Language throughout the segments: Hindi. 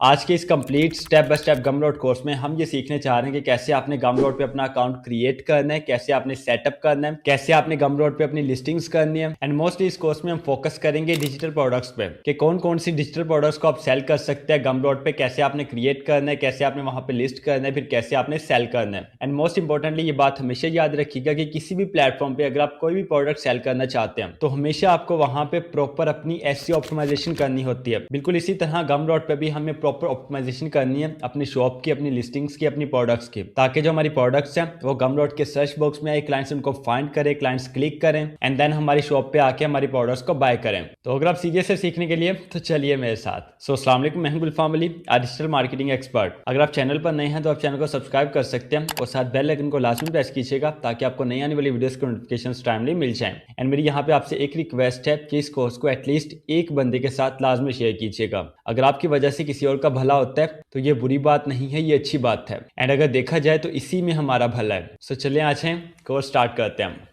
आज के इस complete step by step Gumroad course में हम ये सीखने चाह रहे हैं कि कैसे आपने गमरोड पे अपना अकाउंट क्रिएट करना है, कैसे आपने सेटअप करना है, कैसे आपने गमरोड पे अपनी लिस्टिंग्स करनी है। एंड मोस्टली इस कोर्स में हम फोकस करेंगे डिजिटल प्रोडक्ट्स पे कि कौन कौन सी डिजिटल प्रोडक्ट्स को आप सेल कर सकते हैं गमरोड पे, कैसे आपने क्रिएट करना है, कैसे आपने वहां पे लिस्ट करना है, फिर कैसे आपने सेल करना है। एंड मोस्ट इंपॉर्टेंटली ये बात हमेशा याद रखिएगा कि किसी भी प्लेटफॉर्म पे अगर आप कोई भी प्रोडक्ट सेल करना चाहते हैं तो हमेशा आपको वहां पे प्रॉपर अपनी एसईओ ऑप्टिमाइजेशन करनी होती है। बिल्कुल इसी तरह गमरोड पे भी हमें प्रॉपर ऑप्टिमाइजेशन करनी है अपनी शॉप की, अपनी लिस्टिंग्स की, अपनी प्रोडक्ट्स की, ताकि जो हमारी प्रोडक्ट्स हैं वो गमरोड के सर्च बॉक्स में आए, क्लाइंट्स उनको फाइंड करें, क्लाइंट्स क्लिक करें एंड देन हमारी शॉप पे आके हमारी प्रोडक्ट्स को बाय करें। तो अगर आप सीरियस से सीखने के लिए तो चलिए मेरे साथ। सो अस्सलाम वालेकुम, मैं हूं गुलफाम अली, डिजिटल मार्केटिंग एक्सपर्ट। अगर आप चैनल पर नए हैं तो आप चैनल को सब्सक्राइब कर सकते हैं और साथ बेल आइकन को लाजमी प्रेस कीजिएगा ताकि आपको नई आने वाली वीडियोस के नोटिफिकेशन टाइमली मिल जाए। एंड मेरी यहाँ पे आपसे एक रिक्वेस्ट है कि इस कोर्स को एटलीस्ट एक बंदे के साथ लाजमी शेयर कीजिएगा। अगर आपकी वजह से किसी और का भला होता है तो ये बुरी बात नहीं है, ये अच्छी बात है। एंड अगर देखा जाए तो इसी में हमारा भला है। सो चलिए आज हैं कोर्स स्टार्ट करते हैं।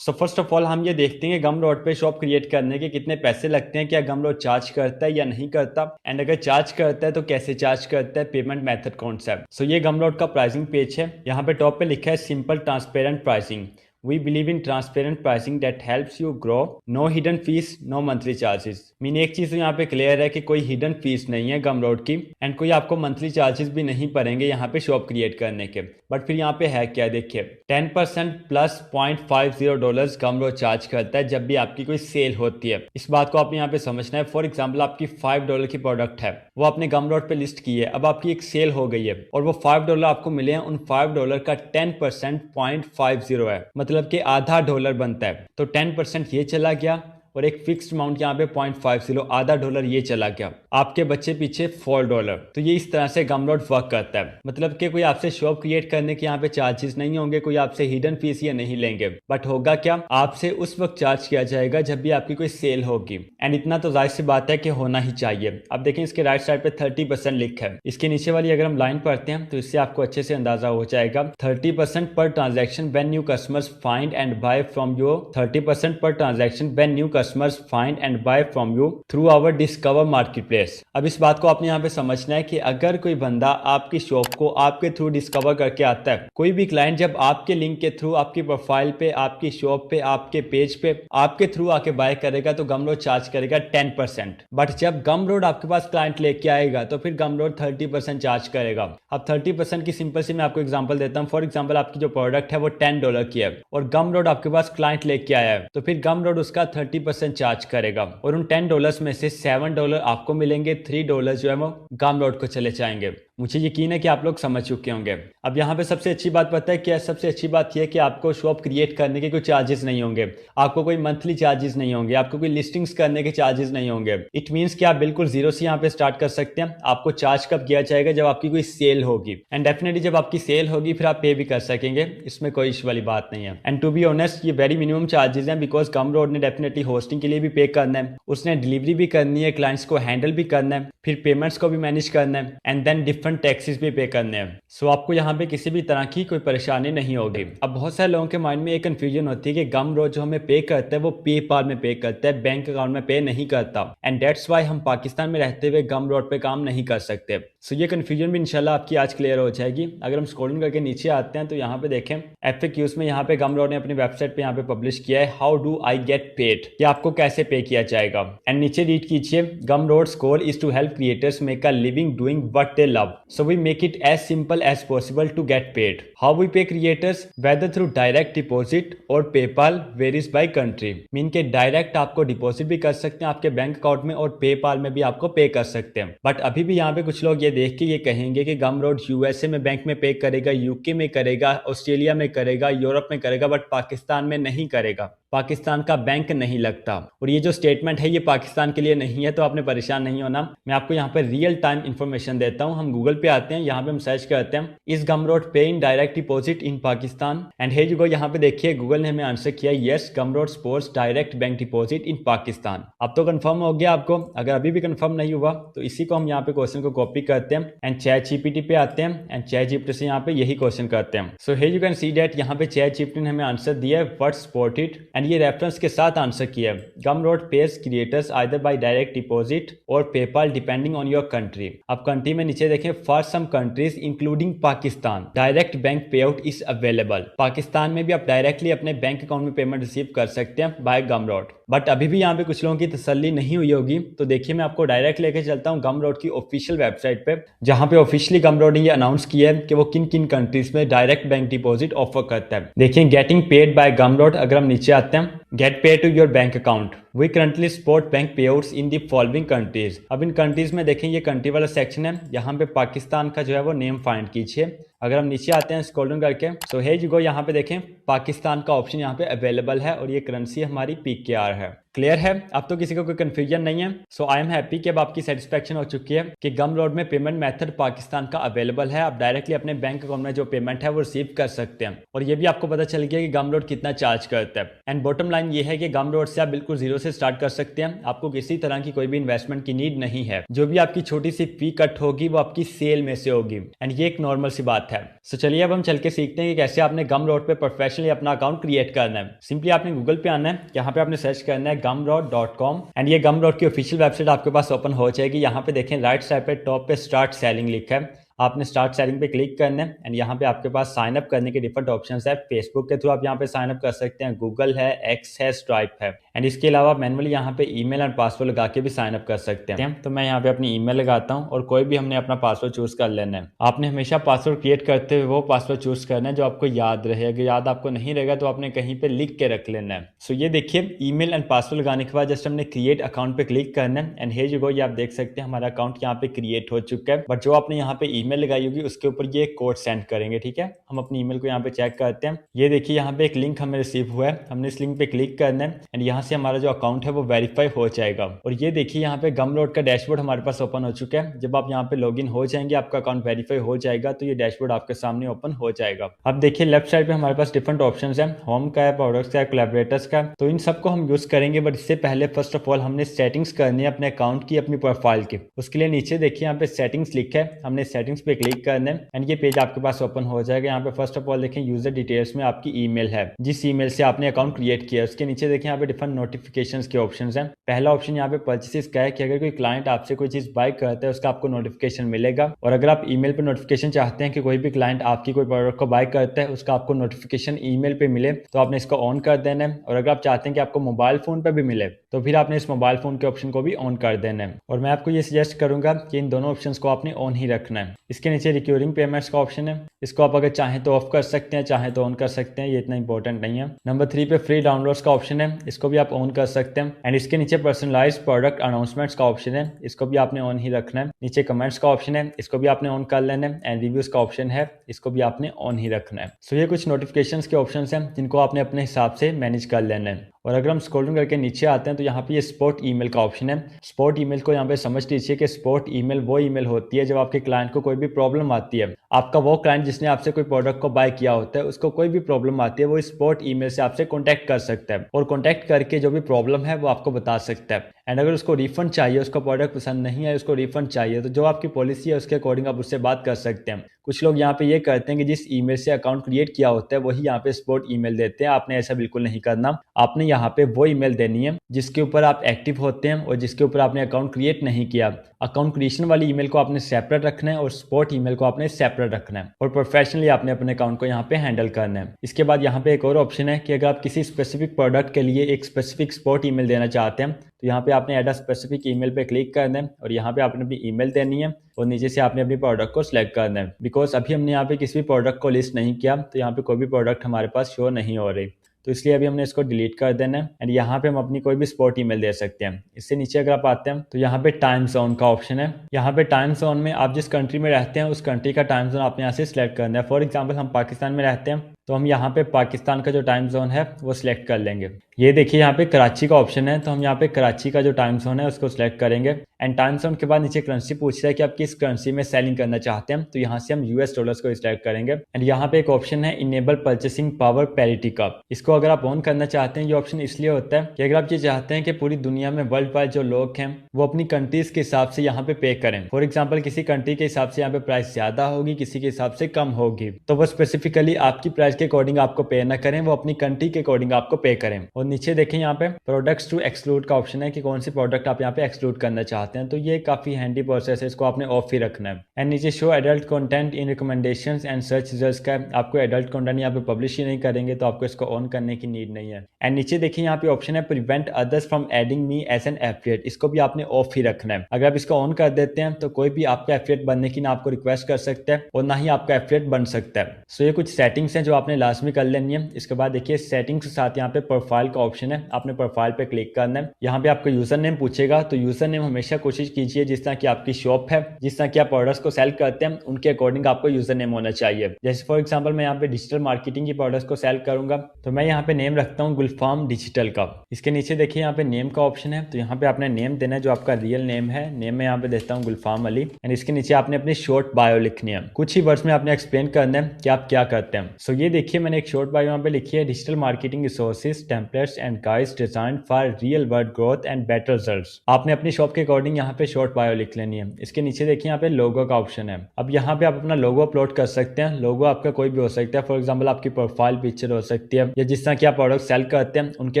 सो फर्स्ट ऑफ ऑल हम ये देखते हैं कि गमरोड पे शॉप क्रिएट करने के कितने पैसे लगते हैं, क्या गमरोड चार्ज करता है या नहीं करता, एंड अगर चार्ज करता है तो कैसे चार्ज करता है, पेमेंट मेथड कौन सा है। सो ये गमरोड का प्राइसिंग पेज है। यहाँ पे टॉप पे लिखा है simple transparent pricing. We believe in transparent pricing that helps you grow. No hidden fees, no monthly charges. Mean एक चीज तो यहाँ पे क्लियर है कि कोई हिडन फीस नहीं है गमरोड की एंड कोई आपको मंथली चार्जेस भी नहीं पड़ेंगे यहाँ पे शॉप क्रिएट करने के। बट फिर यहाँ पे है क्या, देखिए 10% प्लस $0.50 गमरोड चार्ज करता है जब भी आपकी कोई सेल होती है। इस बात को आपने यहाँ पे समझना है। फॉर एग्जाम्पल आपकी $5 की प्रोडक्ट है, वो आपने गमरोड पे लिस्ट की है, अब आपकी एक सेल हो गई है और वो $5 आपको मिले हैं, उन $5 का 10% $0.50 है, मतलब कि आधा डॉलर बनता है। तो 10% ये चला गया और एक फिक्स्ड अमाउंट यहाँ पे $0.50 आधा डॉलर ये चला गया, आपके बच्चे पीछे $4। तो ये इस तरह से गमरोड वर्क करता है। मतलब कि कोई आपसे शॉप क्रिएट करने के यहाँ पे चार्जेस नहीं होंगे, कोई आपसे हिडन फीस ये नहीं लेंगे। बट होगा क्या, आपसे उस वक्त चार्ज किया जाएगा जब भी आपकी कोई सेल होगी। एंड इतना तो जाहिर सी बात है कि होना ही चाहिए। अब देखें इसके राइट साइड पे 30% लिखा है। इसके नीचे वाली अगर हम लाइन पढ़ते हैं तो इससे आपको अच्छे से अंदाजा हो जाएगा। 30% per transaction when new customers find and buy from you. 30% per transaction when new customers find and buy from you through our discover marketplace. अब इस बात को आपने यहाँ पे समझना है कि अगर कोई बंदा आपकी शॉप को आपके थ्रू डिस्कवर करके आता है, कोई भी क्लाइंट जब आपके लिंक के थ्रू आपकी प्रोफाइल पे, आपकी शॉप पे, आपके पेज पे आपके थ्रू आके बाय करेगा तो गमरोड चार्ज करेगा 10%। बट जब गमरोड आपके पास क्लाइंट लेके आएगा तो फिर गमरोड 30% चार्ज करेगा। अब 30% की सिंपल सी मैं आपको एग्जांपल देता हूँ। फॉर एग्जांपल आपकी जो प्रोडक्ट है वो $10 की है और गमरोड आपके पास क्लाइंट लेके आया है, तो फिर गमरोड उसका 30% चार्ज करेगा और उन $10 में से $7 आपको मिलेंगे, $3 जो है वो गमरोड को चले जाएंगे। मुझे यकीन है कि आप लोग समझ चुके होंगे। अब यहाँ पे सबसे अच्छी बात पता है क्या है? सबसे अच्छी बात यह है कि आपको शॉप क्रिएट करने के कोई चार्जेस नहीं होंगे, आपको कोई मंथली चार्जेस नहीं होंगे, आपको कोई लिस्टिंग्स करने के चार्जेस नहीं होंगे। इट मीन्स कि आप बिल्कुल जीरो से यहाँ पे स्टार्ट कर सकते हैं। आपको चार्ज कब किया जाएगा, जब आपकी कोई सेल होगी। एंड डेफिनेटली जब आपकी सेल होगी फिर आप पे भी कर सकेंगे, इसमें कोई इशू वाली बात नहीं है। एंड टू बी ऑनेस्ट ये वेरी मिनिमम चार्जेस हैं, बिकॉज गमरोड ने डेफिनेटली होस्टिंग के लिए भी पे करना है, उसने डिलीवरी भी करनी है, क्लाइंट्स को हैंडल भी करना है, फिर पेमेंट्स को भी मैनेज करना है एंड देन डिफरेंट टैक्सेस भी पे करने हैं। सो आपको यहाँ पे किसी भी तरह की कोई परेशानी नहीं होगी। अब बहुत सारे लोगों के माइंड में एक कंफ्यूजन होती है कि गमरोड जो हमें पे करता है वो पेपाल में पे करता है, बैंक अकाउंट में पे नहीं करता। एंड दैट्स वाई हम पाकिस्तान में रहते हुए गमरोड पे काम नहीं कर सकते। सो ये कंफ्यूजन भी इंशाल्लाह आपकी आज क्लियर हो जाएगी। अगर हम स्क्रॉलिंग करके नीचे आते हैं तो यहाँ पे देखें FAQs में यहाँ पे गमरोड ने अपनी वेबसाइट पे यहाँ पे पब्लिश किया है how do I get paid, कि आपको कैसे पे किया जाएगा। एंड नीचे रीड कीजिए, Gumroad's goal is to help creators make a living doing what they love, so we make it as simple as possible to get paid. How we pay creators, whether through direct deposit or PayPal varies by country. Mean के डायरेक्ट आपको डिपॉजिट भी कर सकते हैं आपके बैंक अकाउंट में और पेपाल में भी आपको पे कर सकते हैं। बट अभी भी यहाँ पे कुछ लोग ये देख के ये कहेंगे कि गमरोड USA में बैंक में पे करेगा, UK में करेगा, ऑस्ट्रेलिया में करेगा, यूरोप में करेगा, बट पाकिस्तान में नहीं करेगा। पाकिस्तान का बैंक नहीं लगता। और ये जो स्टेटमेंट है ये पाकिस्तान के लिए नहीं है, तो आपने परेशान नहीं होना। मैं आपको यहाँ पर रियल टाइम इंफॉर्मेशन देता हूँ। हम गूगल गूगल पे आते हैं, यहाँ पे हम सर्च करते हैं इस गमरोड पे in direct deposit in Pakistan, and here you go, यहाँ पे देखिए गूगल ने हमें आंसर किया yes Gumroad supports direct bank deposit in Pakistan. अब तो कंफर्म हो गया आपको। अगर अभी भी कंफर्म नहीं हुआ तो इसी को हम यहाँ पे क्वेश्चन को कॉपी करते हैं एंड चैट जीपीटी पे आते हैं एंड चैट जीपीटी से यहाँ पे यही क्वेश्चन करते हैं। So here you can see that यहाँ पे चैट जीपीटी ने हमें आंसर दिया है व्हाट सपोर्टेड, एंड ये रेफरेंस के साथ आंसर किया है Gumroad pays creators either by direct deposit और PayPal depending on your country. अब कंट्री में नीचे देखें for some countries including Pakistan direct bank payout is इज अवेलेबल। पाकिस्तान में भी आप डायरेक्टली अपने बैंक अकाउंट में पेमेंट रिसीव कर सकते हैं बाय गमरोड। बट अभी भी यहाँ पे कुछ लोगों की तसल्ली नहीं हुई होगी, तो देखिए मैं आपको डायरेक्ट लेके चलता हूँ गमरोड की ऑफिशियल वेबसाइट पे, जहाँ पे ऑफिशियली गमरोड ने ये अनाउंस किया है कि वो किन किन कंट्रीज में डायरेक्ट बैंक डिपॉजिट ऑफर करता है। देखिए गेटिंग पेड बाय गमरोड, अगर हम नीचे आते हैं get paid to your bank account we currently support bank payouts in the following countries. अब इन कंट्रीज में देखें ये कंट्री वाला सेक्शन है, यहाँ पे पाकिस्तान का जो है वो नेम फाइंड कीजिए। अगर हम नीचे आते हैं स्क्रॉल डाउन करके सो हे यू गो, यहाँ पे देखें पाकिस्तान का ऑप्शन यहाँ पे अवेलेबल है और ये करेंसी हमारी PKR है। क्लियर है, अब तो किसी को कोई कंफ्यूजन नहीं है। सो आई एम हैप्पी कि अब आपकी सेटिस्फेक्शन हो चुकी है कि गमरोड में पेमेंट मेथड पाकिस्तान का अवेलेबल है। आप डायरेक्टली अपने बैंक अकाउंट में जो पेमेंट है वो रिसीव कर सकते हैं, और ये भी आपको पता चल गया कि गमरोड कितना चार्ज करता है। एंड बॉटम लाइन ये है कि गमरोड से आप बिल्कुल जीरो से स्टार्ट कर सकते हैं, आपको किसी तरह की कोई भी इन्वेस्टमेंट की नीड नहीं है। जो भी आपकी छोटी सी फी कट होगी वो आपकी सेल में से होगी, एंड ये एक नॉर्मल सी बात है। सो चलिए अब हम चल के सीखते हैं कि कैसे आपने गमरोड पे प्रोफेशनली अपना अकाउंट क्रिएट करना है। सिंपली आपने गूगल पे आना है, यहाँ पे आपने सर्च करना है gumroad.com, एंड ये गमरोड की ऑफिशियल वेबसाइट आपके पास ओपन हो जाएगी। यहाँ पे देखें राइट साइड पे टॉप पे स्टार्ट सेलिंग लिखा है, आपने स्टार्ट सेलिंग पे क्लिक करना है एंड यहाँ पे आपके पास साइन अप करने के डिफरेंट ऑप्शंस है। फेसबुक के थ्रू आप यहाँ पे साइन अप कर सकते हैं, गूगल है, एक्स है, स्ट्राइप है, एंड इसके अलावा मैनुअली यहाँ पे ईमेल एंड पासवर्ड लगा के भी साइन अप कर सकते हैं। तो मैं यहाँ पे अपनी ईमेल लगाता हूँ और कोई भी हमने अपना पासवर्ड चूज कर लेना है। आपने हमेशा पासवर्ड क्रिएट करते हुए वो पासवर्ड चूज करना है जो आपको याद रहे। अगर याद आपको नहीं रहेगा तो आपने कहीं पे लिख के रख लेना है। सो ये देखिए ईमेल एंड पासवर्ड लगाने के बाद जस्ट हमने क्रिएट अकाउंट पे क्लिक करना है एंड हियर यू गो, ये आप देख सकते हैं हमारा अकाउंट यहाँ पे क्रिएट हो चुका है। बट जो आपने यहाँ पे ईमेल लगाई होगी उसके ऊपर ये कोड सेंड करेंगे, ठीक है। हम अपनी ईमेल को यहाँ पे चेक करते हैं। ये देखिए यहाँ पे एक लिंक हमें रिसीव हुआ है, हमने इस लिंक पे क्लिक करना है एंड यहाँ से हमारा जो अकाउंट है वो वेरीफाई हो जाएगा। और ये देखिए यहाँ पे गमरोड का डैशबोर्ड हमारे पास ओपन हो चुका है। जब आप यहाँ पे लॉगिन हो जाएंगे, आपका अकाउंट वेरीफाई हो जाएगा तो ये डैशबोर्ड आपके सामने ओपन हो जाएगा। अब देखिए लेफ्ट साइड पे हमारे पास डिफरेंट ऑप्शंस है, होम का है, प्रोडक्ट्स का है, कोलैबोरेटर्स का, तो इन सबको हम यूज करेंगे। बट इससे पहले फर्स्ट ऑफ ऑल हमने सेटिंग्स करनी है अपने अकाउंट की, अपनी प्रोफाइल की। उसके लिए नीचे देखिए यहाँ पे सेटिंग्स लिखा है, हमने सेटिंग्स पे क्लिक करना है एंड ये पेज आपके पास ओपन हो जाएगा। यहाँ पे फर्स्ट ऑफ ऑल देखें यूजर डिटेल्स में आपकी ईमेल है, जिस ईमेल से आपने अकाउंट क्रिएट किया। उसके नीचे देखें यहाँ पे डिफरेंट नोटिफिकेशंस के ऑप्शंस हैं। पहला ऑप्शन यहाँ पे परचेसेस का है कि अगर कोई क्लाइंट आपसे कोई चीज बाय करता है उसका आपको नोटिफिकेशन मिलेगा। और अगर आप ईमेल पे नोटिफिकेशन चाहते हैं कि कोई भी क्लाइंट आपकी कोई प्रोडक्ट को बाय करता है उसका आपको नोटिफिकेशन ईमेल पे मिले तो आपने इसको ऑन कर देना है। और अगर आप चाहते हैं कि आपको मोबाइल फोन पे भी मिले तो फिर आपने इस मोबाइल फोन के ऑप्शन को भी ऑन कर देना है। और मैं आपको ये सजेस्ट करूंगा कि इन दोनों ऑप्शंस को आपने ऑन ही रखना है। इसके नीचे रिक्योरिंग पेमेंट्स का ऑप्शन है, इसको आप अगर चाहें तो ऑफ कर सकते हैं, चाहे तो ऑन कर सकते हैं, ये इतना इंपॉर्टेंट नहीं है। नंबर 3 पे फ्री डाउनलोड्स का ऑप्शन है, इसको भी आप ऑन कर सकते हैं। एंड इसके नीचे पर्सनलाइज प्रोडक्ट अनाउंसमेंट्स का ऑप्शन है, इसको भी आपने ऑन ही रखना है। नीचे कमेंट्स का ऑप्शन है, इसको भी आपने ऑन कर लेना है। एंड रिव्यूज का ऑप्शन है, इसको भी आपने ऑन ही रखना है। सो ये कुछ नोटिफिकेशंस के ऑप्शन हैं जिनको आपने अपने हिसाब से मैनेज कर लेना है। और अगर हम स्क्रॉलिंग करके नीचे आते हैं तो यहाँ पे ये स्पॉट ईमेल का ऑप्शन है। स्पॉट ईमेल को यहाँ पे समझ लीजिए कि स्पॉट ईमेल वो ईमेल होती है जब आपके क्लाइंट को कोई भी प्रॉब्लम आती है। आपका वो क्लाइंट जिसने आपसे कोई प्रोडक्ट को बाय किया होता है उसको कोई भी प्रॉब्लम आती है वो स्पॉट ईमेल से आपसे कॉन्टैक्ट कर सकता है और कॉन्टैक्ट करके जो भी प्रॉब्लम है वो आपको बता सकता है। एंड अगर उसको रिफंड चाहिए, उसको प्रोडक्ट पसंद नहीं है, उसको रिफंड चाहिए, तो जो आपकी पॉलिसी है उसके अकॉर्डिंग आप उससे बात कर सकते हैं। कुछ लोग यहाँ पे ये करते हैं कि जिस ईमेल से अकाउंट क्रिएट किया होता है वही यहाँ पे स्पॉट ईमेल देते हैं। आपने ऐसा बिल्कुल नहीं करना, आपने यहाँ पे वो ईमेल देनी है जिसके ऊपर आप एक्टिव होते हैं और जिसके ऊपर आपने अकाउंट क्रिएट नहीं किया। अकाउंट क्रिएशन वाली ईमेल को आपने सेपरेट रखना है और स्पॉट ईमेल को आपने सेपरेट रखना है और प्रोफेशनली आपने अपने अकाउंट को यहाँ पे हैंडल करना है। इसके बाद यहाँ पे एक और ऑप्शन है कि अगर आप किसी स्पेसिफिक प्रोडक्ट के लिए एक स्पेसिफिक स्पॉट ईमेल देना चाहते हैं तो यहाँ पे आपने ऐड अ स्पेसिफिक ईमेल पे क्लिक करना है और यहाँ पे आपने अपनी ईमेल देनी है और नीचे से आपने अपनी प्रोडक्ट को सिलेक्ट करना है। बिकॉज अभी हमने यहाँ पे किसी भी प्रोडक्ट को लिस्ट नहीं किया तो यहाँ पे कोई भी प्रोडक्ट हमारे पास शो नहीं हो रही, तो इसलिए अभी हमने इसको डिलीट कर देना है। एंड यहाँ पे हम अपनी कोई भी स्पॉट ईमेल दे सकते हैं। इससे नीचे अगर आप आते हैं तो यहाँ पे टाइम जोन का ऑप्शन है। यहाँ पे टाइम जोन में आप जिस कंट्री में रहते हैं उस कंट्री का टाइम जोन आपने यहाँ से सिलेक्ट करना है। फॉर एग्जांपल हम पाकिस्तान में रहते हैं तो हम यहाँ पे पाकिस्तान का जो टाइम जोन है वो सिलेक्ट कर लेंगे। ये देखिए यहाँ पे कराची का ऑप्शन है, तो हम यहाँ पे कराची का जो टाइम जोन है उसको सिलेक्ट करेंगे। एंड टाइम जोन के बाद नीचे करेंसी पूछ रहा है कि आप किस करेंसी में सेलिंग करना चाहते हैं, तो यहाँ से हम यूएस डॉलर्स को सिलेक्ट करेंगे। एंड यहाँ पे एक ऑप्शन है इनेबल परचेसिंग पावर पैरिटी का, इसको अगर आप ऑन करना चाहते हैं, ये ऑप्शन इसलिए होता है कि अगर आप ये चाहते हैं कि पूरी दुनिया में वर्ल्ड वाइड जो लोग हैं वो अपनी कंट्रीज के हिसाब से यहाँ पे करें। फॉर एग्जाम्पल किसी कंट्री के हिसाब से यहाँ पे प्राइस ज्यादा होगी, किसी के हिसाब से कम होगी, तो वो स्पेसिफिकली आपकी प्राइस के अकॉर्डिंग आपको पे ना करें, वो अपनी कंट्री के अकॉर्डिंग आपको पे करें। और नीचे देखें यहाँ पे प्रोडक्ट्स टू एक्सक्लूड का ऑप्शन है कि कौन सी प्रोडक्ट आप यहाँ पे एक्सक्लूड करना चाहते हैं, तो ये काफी हैंडी प्रोसेस है, इसको आपने ऑफ ही रखना है। एंड नीचे show adult content in recommendations and search results का, आपको एडल्ट कंटेंट यहाँ पे पब्लिश ही नहीं करेंगे, तो आपको इसको ऑन करने की नीड नहीं है। एंड नीचे देखिए यहाँ पे ऑप्शन है prevent others from adding me as an affiliate, इसको भी आपने ऑफ ही रखना है। अगर आप इसको ऑन कर देते हैं तो कोई भी आपका एफिलिएट बनने की ना आपको रिक्वेस्ट कर सकता है और ना ही आपका एफिलिएट बन सकता है। सो ये कुछ सेटिंग्स हैं जो आपने लास्ट में कर लेनी है। इसके बाद देखिए सेटिंग्स के साथ यहाँ पे प्रोफाइल का ऑप्शन है, आपने प्रोफाइल पे क्लिक करना है। यहाँ पे आपका यूजर नेम पूछेगा, तो यूजर नेम हमेशा कोशिश कीजिए जिस तरह की आपकी शॉप है, जिस तरह की आप प्रोडक्ट्स को सेल करते हैं उनके अकॉर्डिंग आपको यूजर नेम होना चाहिए। जैसे फॉर एग्जाम्पल मैं यहाँ पे डिजिटल मार्केटिंग की प्रोडक्ट्स को सेल करूंगा, तो मैं यहाँ पे नेम रखता हूँ गुलफाम डिजिटल का। इसके नीचे देखिए यहाँ पे नेम का ऑप्शन है, तो यहाँ पे आपने नेम देना है जो आपका रियल नेम है। नेम में यहाँ पे देता हूँ गुलफाम अली। एंड इसके नीचे आपने अपनी शॉर्ट बायो लिखनी है, कुछ ही वर्ड्स में आपने एक्सप्लेन करना है कि आप क्या करते हैं। सो ये देखिए मैंने एक शॉर्ट बायो यहाँ पे लिखी है, digital marketing resources templates and guides design for real world growth and better results. आपने अपनी शॉप के अकॉर्डिंग यहाँ पे शॉर्ट बायो लिख लेनी है। इसके नीचे देखिए यहाँ पे लोगो का ऑप्शन है। अब यहाँ पे आप अपना लोगो अपलोड कर सकते हैं। लोगो आपका कोई भी हो सकता है, फॉर एग्जाम्पल आपकी प्रोफाइल पिक्चर हो सकती है, या जिस तरह की आप प्रोडक्ट सेल करते हैं उनके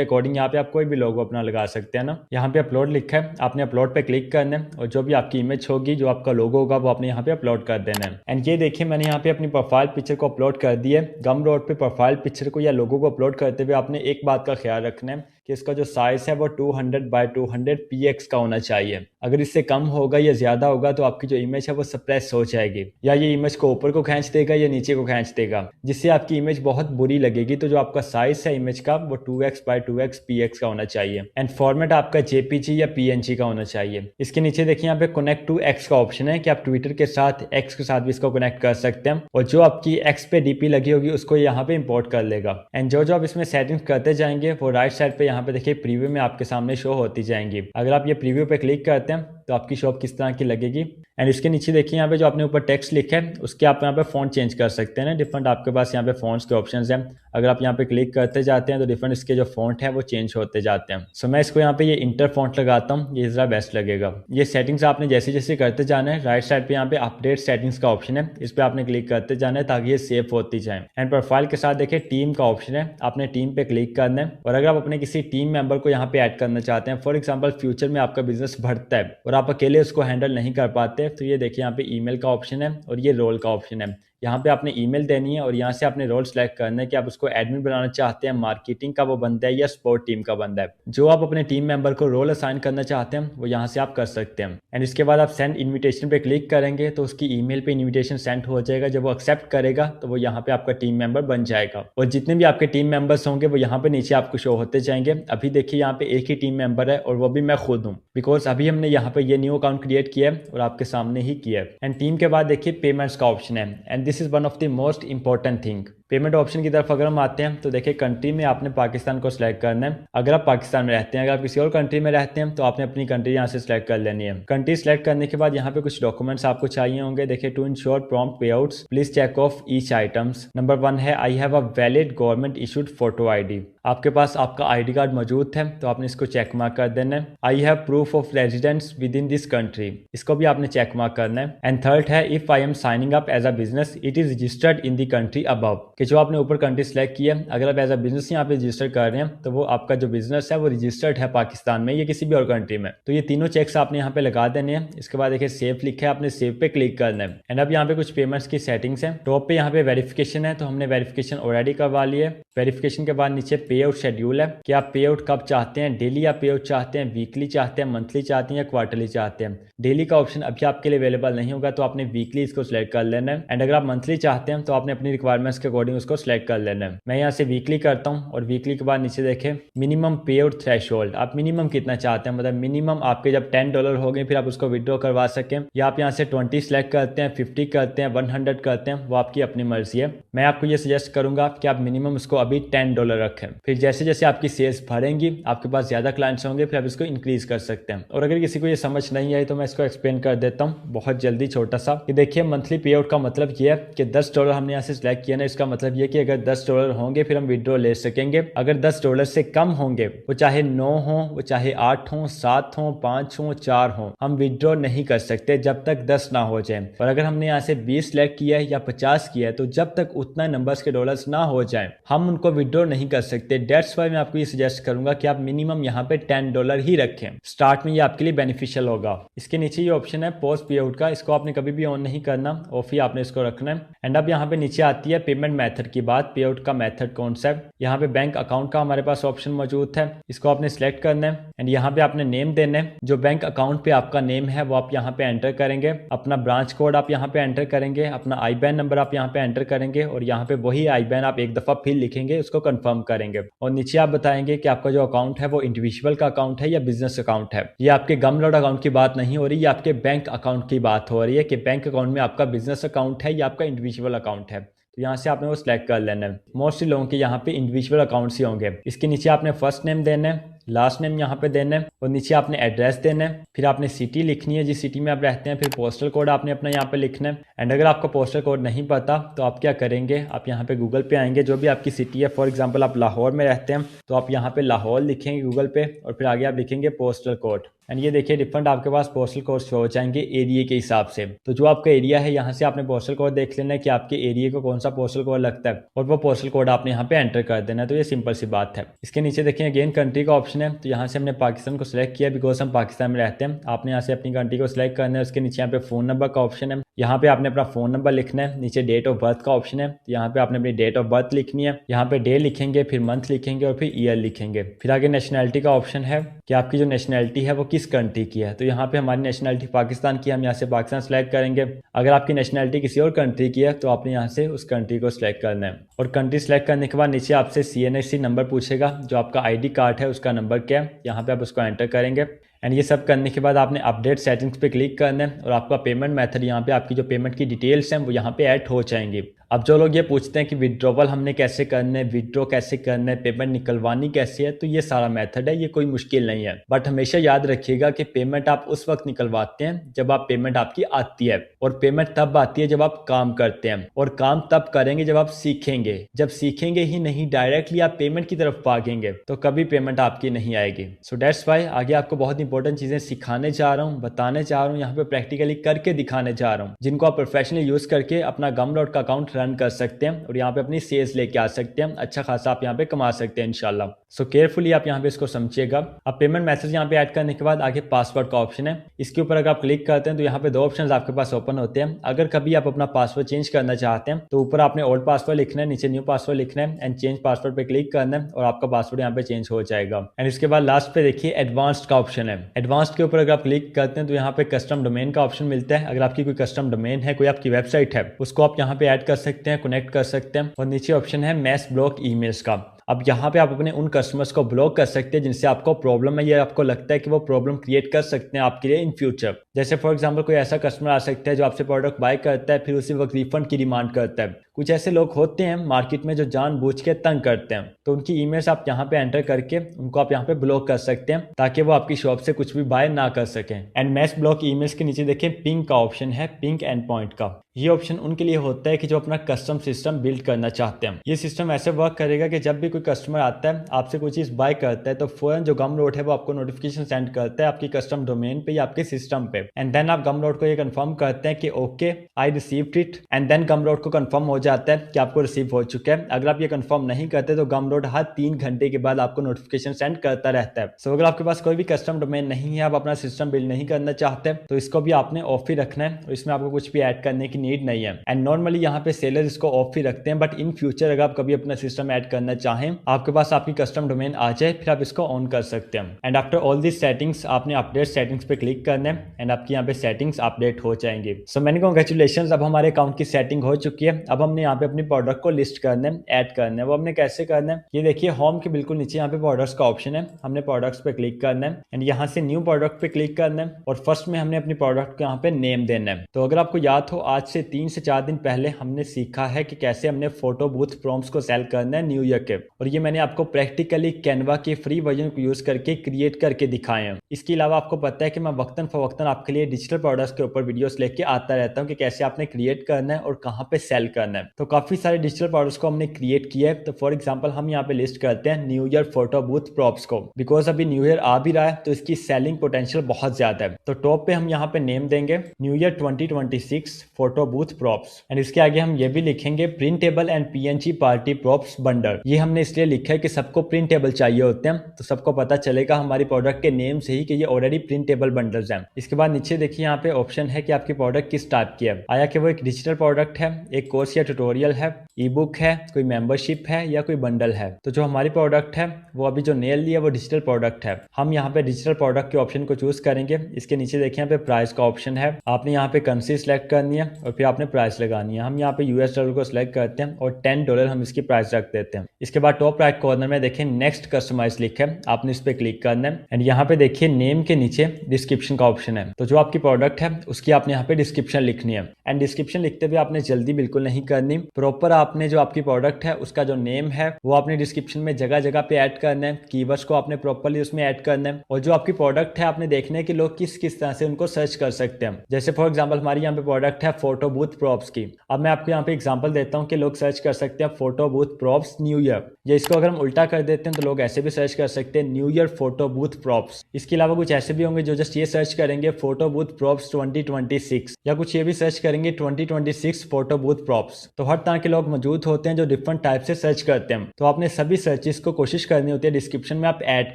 अकॉर्डिंग यहाँ पे आप कोई भी लोगो अपना लगा सकते हैं ना। यहाँ पे अपलोड लिखा है, आपने अपलोड पे क्लिक करना है और जो भी आपकी इमेज होगी, जो आपका लोगो होगा, वो आपने यहाँ पे अपलोड कर देना है। एंड ये देखिए मैंने यहाँ पे अपनी प्रोफाइल पिक्चर को अपलोड कर दिया है। गमरोड पे प्रोफाइल पिक्चर को या लोगो को अपलोड करते हुए आपने एक बात का ख्याल रखना है कि इसका जो साइज है वो 200 बाय 200 px का होना चाहिए। अगर इससे कम होगा या ज्यादा होगा तो आपकी जो इमेज है वो सप्रेस हो जाएगी, या ये इमेज को ऊपर को खींच देगा या नीचे को खींच देगा, जिससे आपकी इमेज बहुत बुरी लगेगी। तो जो आपका साइज है इमेज का वो 2x बाय 2x px का होना चाहिए। एंड फॉर्मेट आपका JPG या PNG का होना चाहिए। इसके नीचे देखिए यहाँ पे कनेक्ट टू X का ऑप्शन है कि आप ट्विटर के साथ X के साथ भी इसको कनेक्ट कर सकते हैं, और जो आपकी X पे DP लगी होगी उसको यहाँ पे इंपोर्ट कर लेगा। एंड जो आप इसमें सेटिंग्स करते जाएंगे वो राइट साइड पे यहाँ पे देखिए प्रीव्यू में आपके सामने शो होती जाएंगी। अगर आप ये प्रीव्यू पे क्लिक करते हैं तो आपकी शॉप किस तरह की लगेगी। एंड इसके नीचे देखिए यहाँ पे जो आपने ऊपर टेक्स्ट लिखा है उसके आप यहाँ पे फॉन्ट चेंज कर सकते हैं ना। डिफरेंट आपके पास यहाँ पे फॉन्ट्स के ऑप्शंस हैं। अगर आप यहाँ पे क्लिक करते जाते हैं तो डिफरेंट इसके जो फॉन्ट है वो चेंज होते जाते हैं। सो मैं इसको यहाँ पे ये इंटर फॉन्ट लगाता हूँ, ये जरा बेस्ट लगेगा। ये सेटिंग्स आपने जैसे जैसे करते जाना है। राइट साइड पे यहाँ पे अपडेट सेटिंग्स का ऑप्शन है, इस पर आपने क्लिक करते जाना है ताकि ये सेव होती जाए। एंड प्रोफाइल के साथ देखिए टीम का ऑप्शन है, आपने टीम पे क्लिक करना है। और अगर आप अपने किसी टीम मेंबर को यहाँ पे ऐड करना चाहते हैं, फॉर एग्जाम्पल फ्यूचर में आपका बिजनेस बढ़ता है और आप अकेले उसको हैंडल नहीं कर पाते, तो ये देखिए यहाँ पे ईमेल का ऑप्शन है और ये रोल का ऑप्शन है। यहाँ पे आपने ईमेल देनी है और यहाँ से आपने रोल सेलेक्ट करना है कि आप उसको एडमिन बनाना चाहते हैं, मार्केटिंग का वो बंदा है या सपोर्ट टीम का बंदा है। जो आप अपने टीम मेंबर को रोल असाइन करना चाहते हैं वो यहाँ से आप कर सकते हैं। एंड इसके बाद आप सेंड इन्विटेशन पे क्लिक करेंगे तो उसकी ईमेल पे इन्विटेशन सेंड हो जाएगा। जब वो एक्सेप्ट करेगा तो वो यहाँ पे आपका टीम मेंबर बन जाएगा, और जितने भी आपके टीम मेंबर्स होंगे वो यहाँ पे नीचे आपको शो होते जाएंगे। अभी देखिए यहाँ पे एक ही टीम मेंबर है और वो भी मैं खुद हूँ, बिकॉज अभी हमने यहाँ पे ये न्यू अकाउंट क्रिएट किया है और आपके सामने ही किया है। एंड टीम के बाद देखिए पेमेंट्स का ऑप्शन है, and this is one of the most important thing. Payment option की तरफ अगर हम आते हैं तो देखिए कंट्री में आपने पाकिस्तान को सिलेक्ट करना है। अगर आप पाकिस्तान में रहते हैं, अगर आप किसी और कंट्री में रहते हैं तो आपने अपनी कंट्री यहाँ से सिलेक्ट कर लेनी है। कंट्री सिलेक्ट करने के बाद यहाँ पे कुछ डॉक्यूमेंट्स आपको चाहिए होंगे। देखिए to ensure prompt payouts please check off each items. Number 1 है I have a valid government issued photo ID। आपके पास आपका ID कार्ड मौजूद है तो आपने इसको चेक मार्क कर देना है। I have proof of residence within this country, इसको भी आपने चेक मार्क करना है। एंड थर्ड है if I am signing up as a business it is registered in the country above, कि जो आपने ऊपर कंट्री सेलेक्ट किया, अगर आप एज अ बिजनेस यहाँ पे रजिस्टर कर रहे हैं तो वो आपका जो बिजनेस है वो रजिस्टर्ड है पाकिस्तान में या किसी भी और कंट्री में। तो ये तीनों चेक्स आपने यहाँ पे लगा देने हैं। इसके बाद देखिए सेव लिखा है, आपने सेव पे क्लिक करना है। एंड अब यहाँ पे कुछ पेमेंट्स की सेटिंग्स है। टॉप पे यहाँ पे वेरिफिकेशन है, तो हमने वेरिफिकेशन ऑलरेडी करवा ली है। वेरिफिकेशन के बाद नीचे पे आउट शेड्यूल है कि आप पे आउट कब चाहते हैं, डेली आप पे आउट चाहते हैं, वीकली चाहते हैं, मंथली चाहते हैं या क्वार्टरली चाहते हैं। डेली का ऑप्शन अभी आपके लिए अवेलेबल नहीं होगा तो आपने वीकली इसको सिलेक्ट कर लेना है। एंड अगर आप मंथली चाहते हैं तो आपने अपनी रिक्वायरमेंट्स के अकॉर्डिंग अकॉर्डिंग उसको सिलेक्ट कर लेना है। मैं यहाँ से वीकली करता हूँ और वीकली के बाद नीचे देखें मिनिमम पे आउट थ्रेशोल्ड, आप मिनिमम कितना चाहते हैं, मतलब मिनिमम आपके जब $10 हो गए फिर आप उसको विड्रॉ करवा सकें, या आप यहाँ से 20 सिलेक्ट करते हैं, 50 करते हैं, 100 करते हैं, वो आपकी अपनी मर्जी है। मैं आपको ये सजेस्ट करूंगा कि आप मिनिमम उसको अभी $10 रखें, फिर जैसे जैसे आपकी सेल्स बढ़ेंगी आपके पास ज्यादा क्लाइंट्स होंगे फिर आप इसको इंक्रीज कर सकते हैं। और अगर किसी को ये समझ नहीं आई तो मैं इसको एक्सप्लेन कर देता हूँ बहुत जल्दी छोटा सा, कि देखिए मंथली पे आउट का मतलब ये है कि $10 हमने यहाँ से सिलेक्ट किया ना, इसका मतलब ये कि अगर $10 होंगे फिर हम विड्रॉ ले सकेंगे। अगर $10 से कम होंगे, वो चाहे 9 हो, वो चाहे 8 हो, 7 हो, 5 हो, 4 हो, हम विड्रॉ नहीं कर सकते जब तक 10 ना हो जाए। और अगर हमने यहाँ से 20 सिलेक्ट किया है या 50 किया है तो जब तक उतना नंबर्स के डॉलर्स ना हो जाए हम उनको विड्रॉ नहीं कर सकते। डेट्स वाई मैं आपको ये सजेस्ट करूंगा कि आप मिनिमम यहाँ पे $10 ही रखें, स्टार्ट में ये आपके लिए बेनिफिशियल होगा। इसके नीचे ये ऑप्शन है पोस्ट पे आउट का, इसको आपने कभी भी ऑन नहीं करना, ऑफ ही आपने इसको रखना है। एंड अब यहाँ पे नीचे आती है पेमेंट मेथड की बात, पे आउट का मेथड कौन सा है। यहाँ पे बैंक अकाउंट का हमारे पास ऑप्शन मौजूद है, इसको आपने सिलेक्ट करना है। एंड यहाँ पे आपने नेम देना है, जो बैंक अकाउंट पे आपका नेम है वो आप यहाँ पे एंटर करेंगे, अपना ब्रांच कोड आप यहाँ पे एंटर करेंगे, अपना IBAN नंबर आप यहाँ पे एंटर करेंगे और यहाँ पे वही IBAN आप एक दफा फिर लिखेंगे, उसको कंफर्म करेंगे और नीचे आप बताएंगे कि आपका जो अकाउंट है वो इंडिविजुअल का अकाउंट है या बिजनेस अकाउंट है। ये आपके गमलॉट अकाउंट की बात नहीं हो रही, ये आपके बैंक अकाउंट की बात हो रही है कि बैंक अकाउंट में आपका बिजनेस अकाउंट है या आपका इंडिविजुअल अकाउंट है। तो यहाँ से आपने वो सिलेक्ट कर लेना है। मोस्टली लोगों के यहाँ पे इंडिविजुअल अकाउंट्स ही होंगे। इसके नीचे आपने फर्स्ट नेम देना है, लास्ट नेम यहाँ पे देना है और नीचे आपने एड्रेस देना है, फिर आपने सिटी लिखनी है जिस सिटी में आप रहते हैं, फिर पोस्टल कोड आपने अपना यहाँ पे लिखना है। एंड अगर आपको पोस्टल कोड नहीं पता तो आप क्या करेंगे, आप यहाँ पे गूगल पे आएंगे, जो भी आपकी सिटी है, फॉर एग्जांपल आप लाहौर में रहते हैं तो आप यहाँ पे लाहौर लिखेंगे गूगल पे और फिर आगे आप लिखेंगे पोस्टल कोड। एंड ये देखिए डिफरेंट आपके पास पोस्टल कोड शो हो जाएंगे एरिया के हिसाब से। तो जो आपका एरिया है यहाँ से आपने पोस्टल कोड देख लेना है कि आपके एरिया को कौन सा पोस्टल कोड लगता है और वो पोस्टल कोड आपने यहाँ पे एंटर कर देना है। तो ये सिंपल सी बात है। इसके नीचे देखिए अगेन कंट्री का ऑप्शन है, तो यहाँ से हमने पाकिस्तान को सिलेक्ट किया बिकॉज हम पाकिस्तान में रहते हैं। आपने यहाँ से अपनी कंट्री को सिलेक्ट करना है। उसके नीचे यहाँ पे फोन नंबर का ऑप्शन है, यहाँ पे आपने अपना फोन नंबर लिखना है। नीचे डेट ऑफ बर्थ का ऑप्शन है, तो यहाँ पे आपने अपनी डेट ऑफ बर्थ लिखनी है, यहाँ पे डे लिखेंगे, फिर मंथ लिखेंगे और फिर ईयर लिखेंगे। फिर आगे नेशनैलिटी का ऑप्शन है कि आपकी जो नेशनैलिटी है वो किस कंट्री की है। तो यहाँ पे हमारी नेशनैलिटी पाकिस्तान की, हम यहाँ से पाकिस्तान सेलेक्ट करेंगे। अगर आपकी नेशनैलिटी किसी और कंट्री की है तो आपने यहाँ से उस कंट्री को सिलेक्ट करना है। और कंट्री सेलेक्ट करने के बाद नीचे आपसे CNSC नंबर पूछेगा, जो आपका ID कार्ड है उसका नंबर क्या है, यहाँ पे आप उसको एंटर करेंगे। एंड ये सब करने के बाद आपने अपडेट सेटिंग्स पे क्लिक करना है और आपका पेमेंट मेथड यहाँ पे, आपकी जो पेमेंट की डिटेल्स हैं वो यहाँ पे ऐड हो जाएंगी। अब जो लोग ये पूछते हैं कि विड्रॉवल हमने कैसे करना है, विड्रॉ कैसे करना है, पेमेंट निकलवानी कैसे है, तो ये सारा मेथड है, ये कोई मुश्किल नहीं है। बट हमेशा याद रखिएगा कि पेमेंट आप उस वक्त निकलवाते हैं जब आप पेमेंट आपकी आती है, और पेमेंट तब आती है जब आप काम करते हैं, और काम तब करेंगे जब आप सीखेंगे। जब सीखेंगे ही नहीं, डायरेक्टली आप पेमेंट की तरफ भागेंगे तो कभी पेमेंट आपकी नहीं आएगी। सो दैट्स वाई आगे आपको बहुत इंपॉर्टेंट चीजें सिखाने जा रहा हूँ, बताने जा रहा हूँ, यहाँ पे प्रैक्टिकली करके दिखाने जा रहा हूँ, जिनको आप प्रोफेशनली यूज करके अपना गमलॉट का अकाउंट रन कर सकते हैं और यहाँ पे अपनी सेल्स लेके आ सकते हैं। अच्छा खासा आप यहाँ पे कमा सकते हैं इंशाल्लाह। सो केयरफुली आप यहाँ पे इसको समझिएगा। अब पेमेंट मैसेज यहाँ पे ऐड करने के बाद आगे पासवर्ड का ऑप्शन है, इसके ऊपर अगर आप क्लिक करते हैं तो यहाँ पे दो ऑप्शन आपके पास ओपन होते हैं। अगर कभी आप अपना पासवर्ड चेंज करना चाहते हैं तो ऊपर आपने ओल्ड पासवर्ड लिखना है, नीचे न्यू पासवर्ड लिखना है एंड चेंज पासवर्ड पे क्लिक करना है और आपका पासवर्ड यहाँ पे चेंज हो जाएगा। एंड इसके बाद लास्ट पे देखिए एडवांस्ड का ऑप्शन है। एडवांस्ड के ऊपर अगर आप क्लिक करते हैं तो यहाँ पे कस्टम डोमेन का ऑप्शन मिलता है। अगर आपकी कोई कस्टम डोमेन है, कोई आपकी वेबसाइट है, उसको आप यहाँ पे ऐड कर सकते हैं, कनेक्ट कर सकते हैं। और नीचे ऑप्शन है मैस ब्लॉक ईमेल्स का। अब यहाँ पे आप अपने उन कस्टमर्स को ब्लॉक कर सकते हैं जिनसे आपको प्रॉब्लम है या आपको लगता है कि वो प्रॉब्लम क्रिएट कर सकते हैं आपके लिए इन फ्यूचर। जैसे फॉर एग्जांपल कोई ऐसा कस्टमर आ सकता है जो आपसे प्रोडक्ट बाय करता है फिर उसी वक्त रिफंड की डिमांड करता है। कुछ ऐसे लोग होते हैं मार्केट में जो जानबूझ के तंग करते हैं, तो उनकी ईमेल्स आप यहाँ पे एंटर करके उनको आप यहाँ पे ब्लॉक कर सकते हैं ताकि वो आपकी शॉप से कुछ भी बाय ना कर सकें। एंड मैस ब्लॉक ईमेल्स के नीचे देखें पिंग का ऑप्शन है, पिंग एंड पॉइंट का। ये ऑप्शन उनके लिए होता है कि जो अपना कस्टम सिस्टम बिल्ड करना चाहते हैं। ये सिस्टम ऐसे वर्क करेगा कि जब भी कोई कस्टमर आता है आपसे कोई चीज बाय करता है तो फौरन जो गमलॉट है वो आपको नोटिफिकेशन सेंड करता है आपकी कस्टम डोमेन पे या आपके सिस्टम पे। एंड देन आप गमलॉट को ये कंफर्म करते हैं कि okay I received it, and then Gumroad को कंफर्म हो जाता है कि आपको रिसीव हो चुका है। अगर आप ये कंफर्म नहीं करते तो गमलॉट हर 3 घंटे के बाद आपको नोटिफिकेशन सेंड करता रहता है। सो अगर आपके पास कोई भी कस्टम डोमेन नहीं है, आप अपना सिस्टम बिल्ड नहीं करना चाहते, तो इसको भी आपने ऑफ ही रखना है और इसमें आपको कुछ भी ऐड करने की नीड नहीं है। एंड नॉर्मली यहाँ पे सेलर इसको ऑफ ही रखते हैं, बट इन फ्यूचर अगर आप कभी अपना सिस्टम ऐड करना चाहें चाहें आपके पास आपकी कस्टम डोमेन आ जाए, फिर आप इसको ऑन कर सकते हैं। And after all this settings आपने अपडेट सेटिंग्स पे क्लिक करना है एंड आपकी यहाँ पे सेटिंग्स अपडेट हो जाएंगे। सो मैनी कांग्रेचुलेशंस, अब हमारे अकाउंट की सेटिंग हो चुकी है। अब हमने यहाँ पे अपनी प्रोडक्ट को लिस्ट करना है, ऐड करना है। वो हमने कैसे करना है, ये देखिए होम के बिल्कुल नीचे यहाँ पे प्रोडक्ट्स का ऑप्शन है, हमने प्रोडक्ट्स पे क्लिक करना है एंड यहाँ से न्यू प्रोडक्ट पे क्लिक करना है और फर्स्ट में हमने अपनी प्रोडक्ट को यहाँ पे नेम देना है। तो अगर आपको याद हो, आज से 3 से 4 दिन पहले हमने सीखा है कि कैसे हमने फोटो बूथ प्रॉम्प्ट्स को सेल करना है न्यू ईयर के, और ये मैंने आपको प्रैक्टिकली कैनवा के फ्री वर्जन को यूज करके क्रिएट करके दिखाए हैं। इसके अलावा आपको पता है कि मैं वक्तन फवक्तन आपके लिए डिजिटल प्रोडक्ट्स के ऊपर वीडियोस लेके आता रहता हूँ कि कैसे आपने क्रिएट करना है और कहाँ पे सेल करना है। तो काफी सारे डिजिटल प्रोडक्ट्स को हमने क्रिएट किया है। तो फॉर एग्जाम्पल हम यहाँ पे लिस्ट करते हैं new year photo booth props को, बिकॉज अभी न्यू ईयर आ भी रहा है तो इसकी सेलिंग पोटेंशियल बहुत ज्यादा है। तो टॉप पे हम यहाँ पे नेम देंगे new year 2026 photo booth props and इसके आगे हम ये भी लिखेंगे printable and PNG party props bundle. ये हमने इसलिए लिखा है कि सबको प्रिंटेबल चाहिए होते हैं, तो सबको पता चलेगा हमारी प्रोडक्ट के नेम से ही कि ये ऑलरेडी प्रिंटेबल बंडल्स हैं। इसके बाद नीचे देखिए यहाँ पे ऑप्शन है कि आपकी प्रोडक्ट किस टाइप की है, आया कि वो एक डिजिटल प्रोडक्ट है, एक कोर्स या ट्यूटोरियल है, ई बुक है, कोई मेंबरशिप है या कोई बंडल है। तो जो हमारी प्रोडक्ट है वो अभी जो नेल लिया वो डिजिटल प्रोडक्ट है। हम यहाँ पे डिजिटल प्रोडक्ट के ऑप्शन को चूज करेंगे। इसके नीचे देखिए यहाँ पे प्राइस का ऑप्शन है, आपने यहाँ पे करेंसी सिलेक्ट करनी है और फिर आपने प्राइस लगानी है। हम यहाँ पे यूएस डॉलर को सिलेक्ट करते हैं और $10 हम इसकी प्राइस रख देते हैं। इसके बाद टॉप राइट कॉर्नर में देखिए नेक्स्ट कस्टमाइज लिखा है, आपने इस पे क्लिक करना है एंड यहाँ पे देखिए नेम के नीचे डिस्क्रिप्शन का ऑप्शन है। तो जो आपकी प्रोडक्ट है उसकी आपने यहाँ पे डिस्क्रिप्शन लिखनी है एंड डिस्क्रिप्शन लिखते हुए आपने जल्दी बिल्कुल नहीं करनी, प्रॉपर आपने जो आपकी प्रोडक्ट है उसका जो नेम है वो आपने डिस्क्रिप्शन में जगह जगह पे ऐड करना है, कीवर्ड्स को आपने प्रॉपरली उसमें ऐड करना है और जो आपकी प्रोडक्ट है आपने देखना है कि लोग किस किस तरह से उनको सर्च कर सकते हैं। जैसे फॉर एग्जांपल हमारी यहाँ पे प्रोडक्ट है फोटो बूथ प्रॉप्स की। अब मैं आपको यहाँ पे एग्जांपल देता हूँ कि लोग सर्च कर सकते हैं photo booth props new year, या इसको अगर हम उल्टा कर देते हैं तो लोग ऐसे भी सर्च कर सकते हैं new year photo booth props. इसके अलावा कुछ ऐसे भी होंगे जो जस्ट ये सर्च करेंगे फोटो बूथ प्रॉप्स 2026, या कुछ ये भी सर्च करेंगे 2026 फोटो बूथ प्रॉप्स। तो हर तरह के लोग मौजूद होते हैं जो डिफरेंट टाइप से सर्च करते हैं। तो आपने सभी सर्चेस को कोशिश करनी होती है डिस्क्रिप्शन में आप ऐड